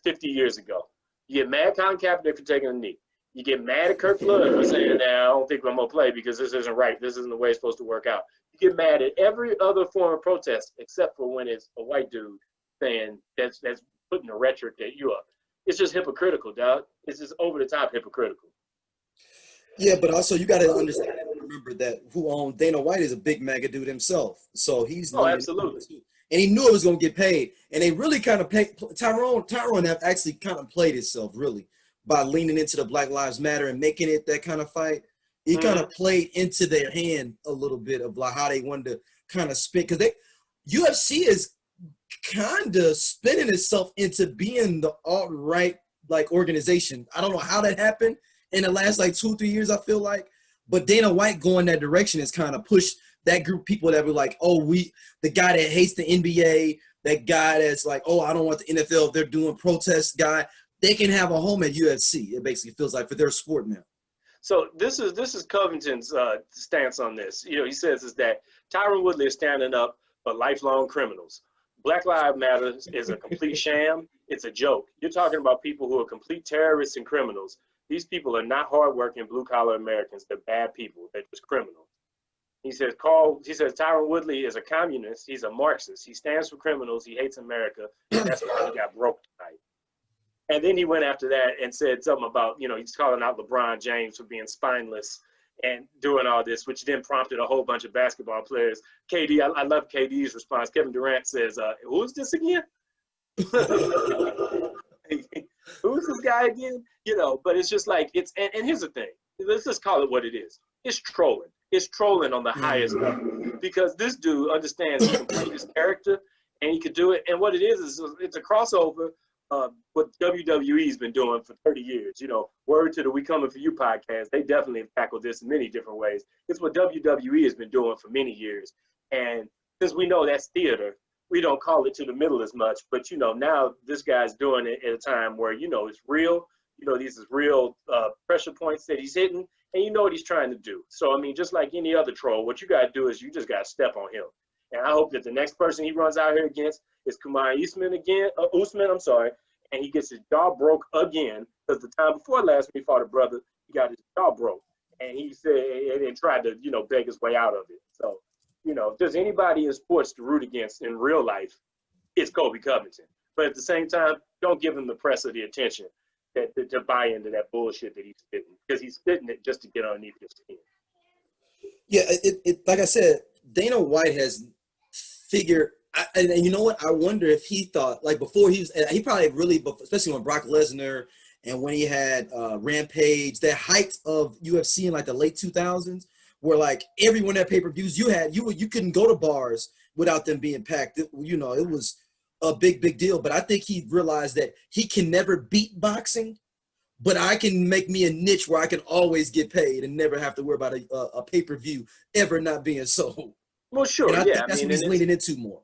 50 years ago. You get mad at Colin Kaepernick for taking a knee. You get mad at Kirk Flood for saying, I don't think I'm going to play because this isn't right. This isn't the way it's supposed to work out. You get mad at every other form of protest except for when it's a white dude saying that's putting the rhetoric at you up. It's just hypocritical, dog. It's just over the top hypocritical. Yeah, but also you got to understand and remember that who owned Dana White is a big mega dude himself. So he's absolutely. And he knew it was going to get paid. And they really kind of paid. Tyron have actually kind of played itself really by leaning into the Black Lives Matter and making it that kind of fight. He kind of played into their hand a little bit of like how they wanted to kind of spin, because UFC is kind of spinning itself into being the alt-right like organization. I don't know how that happened in the last like 2-3 years, I feel like, but Dana White going that direction has kind of pushed that group of people that were like, the guy that hates the NBA, that guy that's like, I don't want the NFL if they're doing protests guy, they can have a home at UFC. It basically feels like for their sport now. So this is Covington's stance on this. He says is that Tyron Woodley is standing up for lifelong criminals. Black Lives Matter is a complete sham. It's a joke. You're talking about people who are complete terrorists and criminals. These people are not hardworking blue-collar Americans. They're bad people. They're just criminals. He says Tyron Woodley is a communist. He's a Marxist. He stands for criminals. He hates America. And that's why he got broke tonight. And then he went after that and said something about, he's calling out LeBron James for being spineless and doing all this, which then prompted a whole bunch of basketball players. KD, I love KD's response. Kevin Durant says, who's this again? Who's this guy again? But it's just like, and here's the thing. Let's just call it what it is. It's trolling. It's trolling on the highest level because this dude understands he can play his character and he could do it. And what it is it's a crossover what WWE's been doing for 30 years. You know, word to the We Coming For You podcast, they definitely have tackled this in many different ways. It's what WWE has been doing for many years. And since we know that's theater, we don't call it to the middle as much. But, you know, now this guy's doing it at a time where, you know, it's real. You know, these is real pressure points that he's hitting, and you know what he's trying to do. So, I mean, just like any other troll, what you got to do is you just got to step on him. And I hope that the next person he runs out here against is Kumar Usman again, and he gets his jaw broke again, because the time before last when he fought a brother, he got his jaw broke, and he said and tried to, you know, beg his way out of it. So, you know, if there's anybody in sports to root against in real life, it's Kobe Covington. But at the same time, don't give him the press or the attention to buy into that bullshit that he's spitting, because he's spitting it just to get underneath your skin. Yeah, it like I said, Dana White has figured, and you know what? I wonder if he thought, like, before he probably really, especially when Brock Lesnar and when he had Rampage, that height of UFC in like the late 2000s, where like everyone at pay-per-views you couldn't go to bars without them being packed. You know, it was a big deal. But I think he realized that he can never beat boxing, but I can make me a niche where I can always get paid and never have to worry about a pay-per-view ever not being sold. Well, sure, and I think that's what he's leaning into more.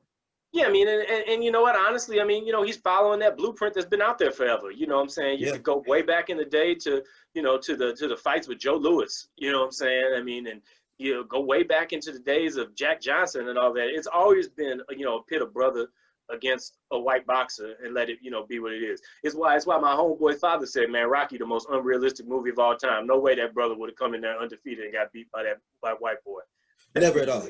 Yeah, I mean, and you know what? Honestly, I mean, you know, he's following that blueprint that's been out there forever. You know what I'm saying? You could go way back in the day to, you know, to the fights with Joe Louis. You know what I'm saying? I mean, and you know, go way back into the days of Jack Johnson and all that. It's always been, you know, a pit of brother against a white boxer, and let it, you know, be what it is. It's why my homeboy father said, man, Rocky, the most unrealistic movie of all time. No way that brother would have come in there undefeated and got beat by that white boy. Never at all.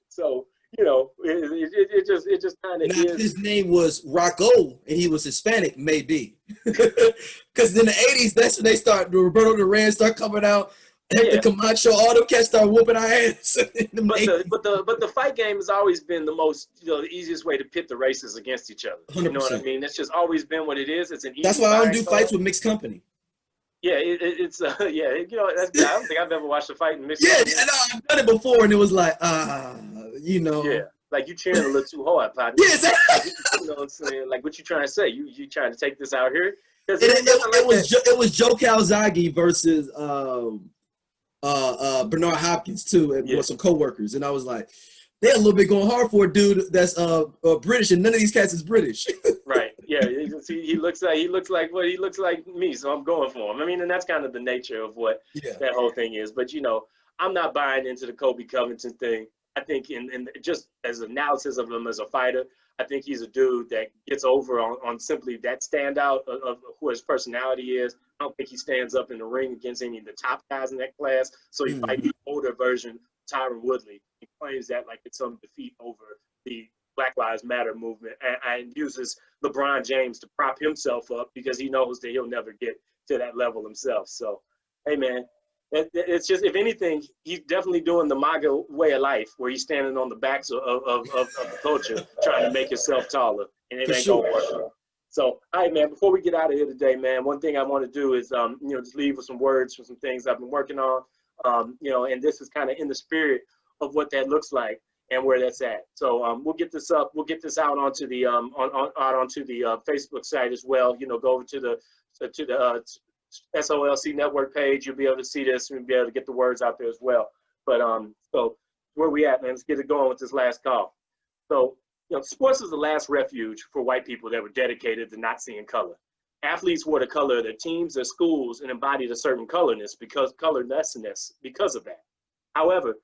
So, you know, it just kind of is. If his name was Rocco and he was Hispanic, maybe. Because in the 80s, that's when they start, Roberto Duran start coming out, Hector Camacho, all them cats start whooping our ass. But the fight game has always been the most, you know, the easiest way to pit the races against each other. 100%. You know what I mean? It's just always been what it is. It's an easy. That's why I don't do fights with mixed company. Yeah, it's you know, I don't think I've ever watched a fight in mixed company. Yeah, I've done it before, and it was like, you know. Yeah, like you cheering a little too hard, partner. Yeah, exactly. You know what I'm saying? Like, what you trying to say? You trying to take this out here? It was Joe Calzaghe versus Bernard Hopkins too, and with some coworkers, and I was like, they're a little bit going hard for a dude that's British, and none of these cats is British. Right. Yeah. He looks like me, so I'm going for him. I mean, and that's kind of the nature of what that whole thing is. But you know, I'm not buying into the Kobe Covington thing. I think in just as analysis of him as a fighter, I think he's a dude that gets over on simply that standout of who his personality is. I don't think he stands up in the ring against any of the top guys in that class. So he fights the older version, Tyron Woodley. He claims that like it's some defeat over the Black Lives Matter movement, and uses LeBron James to prop himself up because he knows that he'll never get to that level himself. So, hey, man. It's just, if anything, he's definitely doing the MAGA way of life, where he's standing on the backs of the culture, trying to make himself taller, and it ain't gonna work. So, all right, man. Before we get out of here today, man, one thing I want to do is, you know, just leave with some words for some things I've been working on, you know, and this is kind of in the spirit of what that looks like and where that's at. So, we'll get this up. We'll get this out onto the onto the Facebook site as well. You know, go over to the SOLC network page. You'll be able to see this and be able to get the words out there as well. But so where we at, man? Let's get it going with this last call. So, you know, sports is the last refuge for white people that were dedicated to not seeing color. Athletes wore the color of their teams, their schools, and embodied a certain colorness because of that. However,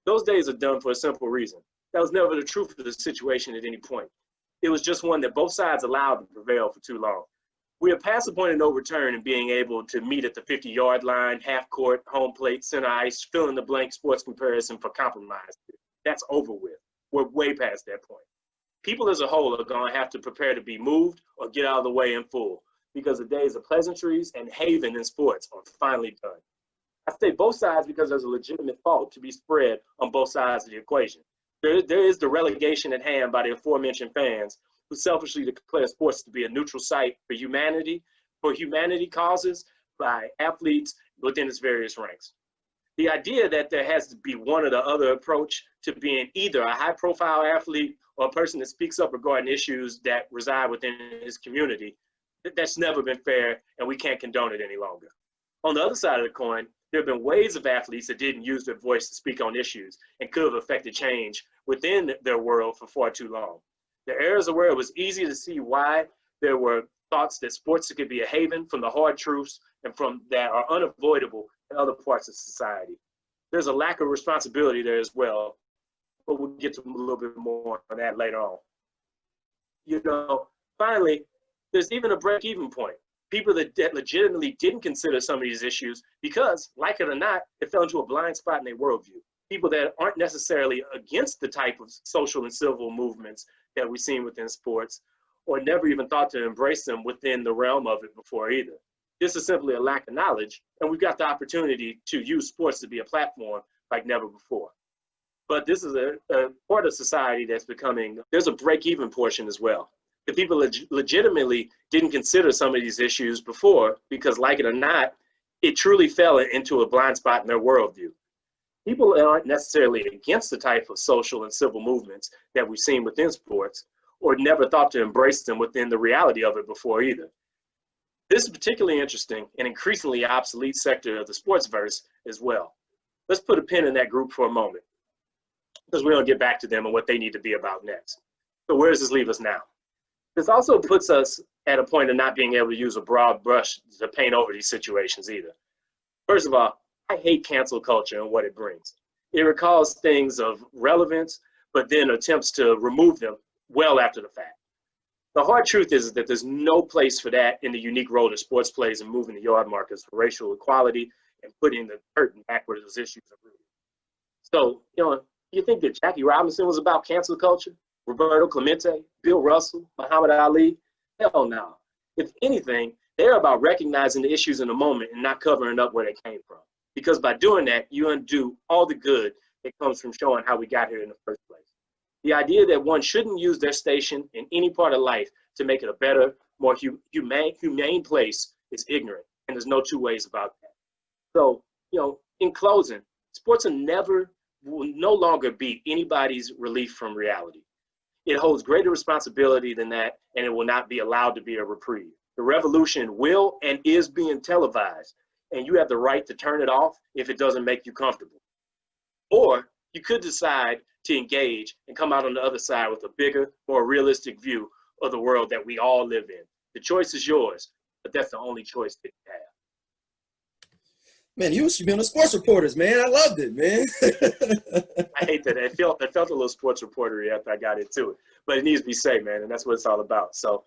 those days are done for a simple reason. That was never the truth of the situation at any point. It was just one that both sides allowed to prevail for too long. We are past the point of no return in being able to meet at the 50-yard line, half court, home plate, center ice, fill in the blank sports comparison for compromise. That's over with. We're way past that point. People as a whole are going to have to prepare to be moved or get out of the way in full, because the days of pleasantries and haven in sports are finally done. I say both sides because there's a legitimate fault to be spread on both sides of the equation. There is the relegation at hand by the aforementioned fans who selfishly declare sports to be a neutral site for humanity causes by athletes within its various ranks. The idea that there has to be one or the other approach to being either a high-profile athlete or a person that speaks up regarding issues that reside within his community That's never been fair, and we can't condone it any longer. On the other side of the coin, there have been waves of athletes that didn't use their voice to speak on issues and could have affected change within their world for far too long. There are eras where it was easy to see why there were thoughts that sports could be a haven from the hard truths and from that are unavoidable in other parts of society. There's a lack of responsibility there as well, but we'll get to a little bit more on that later on. You know, finally, there's even a break-even point. People that legitimately didn't consider some of these issues because, like it or not, it fell into a blind spot in their worldview. People that aren't necessarily against the type of social and civil movements that we've seen within sports, or never even thought to embrace them within the realm of it before either. This is simply a lack of knowledge, and we've got the opportunity to use sports to be a platform like never before. But this is a part of society that's becoming, there's a break-even portion as well. The people legitimately didn't consider some of these issues before because, like it or not, it truly fell into a blind spot in their worldview. People aren't necessarily against the type of social and civil movements that we've seen within sports, or never thought to embrace them within the reality of it before either. This is particularly interesting and increasingly obsolete sector of the sportsverse as well. Let's put a pin in that group for a moment, because we're going to get back to them and what they need to be about next. So where does this leave us now? This also puts us at a point of not being able to use a broad brush to paint over these situations either. First of all, I hate cancel culture and what it brings. It recalls things of relevance, but then attempts to remove them well after the fact. The hard truth is that there's no place for that in the unique role that sports plays in moving the yard markers for racial equality and putting the curtain back where those issues are rooted. So, you think that Jackie Robinson was about cancel culture? Roberto Clemente, Bill Russell, Muhammad Ali? Hell no. If anything, they're about recognizing the issues in the moment and not covering up where they came from. Because by doing that, you undo all the good that comes from showing how we got here in the first place. The idea that one shouldn't use their station in any part of life to make it a better, more humane place is ignorant, and there's no two ways about that. So, in closing, sports will no longer be anybody's relief from reality. It holds greater responsibility than that, and it will not be allowed to be a reprieve. The revolution will and is being televised, and you have the right to turn it off if it doesn't make you comfortable. Or you could decide to engage and come out on the other side with a bigger, more realistic view of the world that we all live in. The choice is yours, but that's the only choice that you have. Man, you used to be on the sports reporters, man. I loved it, man. I hate that. It felt a little sports reportery after I got into it, but it needs to be said, man, and that's what it's all about. So,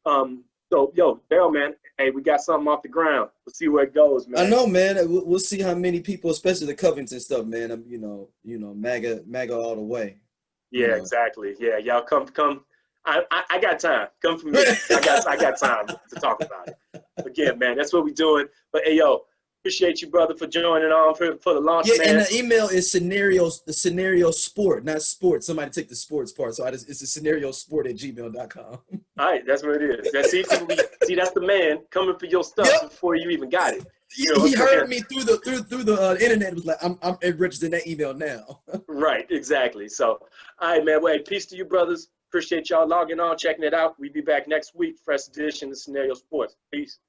Darryl, man, hey, we got something off the ground. Let's see where it goes, man. I know, man. We'll see how many people, especially the Covington stuff, man. MAGA all the way. Yeah, exactly. Yeah, y'all come. I got time. Come for me. I got time to talk about it. Again, man, that's what we're doing. But hey, appreciate you, brother, for joining on for the launch. Yeah, man. And the email is scenario sport, not sports. Somebody take the sports part. So it's a scenariosport@gmail.com. All right, that's what it is. That's the man coming for your stuff before you even got it. He heard me through the internet. Was like, I'm registered in that email now. Right, exactly. So, all right, man. Well, hey, peace to you, brothers. Appreciate y'all logging on, checking it out. We'll be back next week, fresh edition of Scenario Sports. Peace.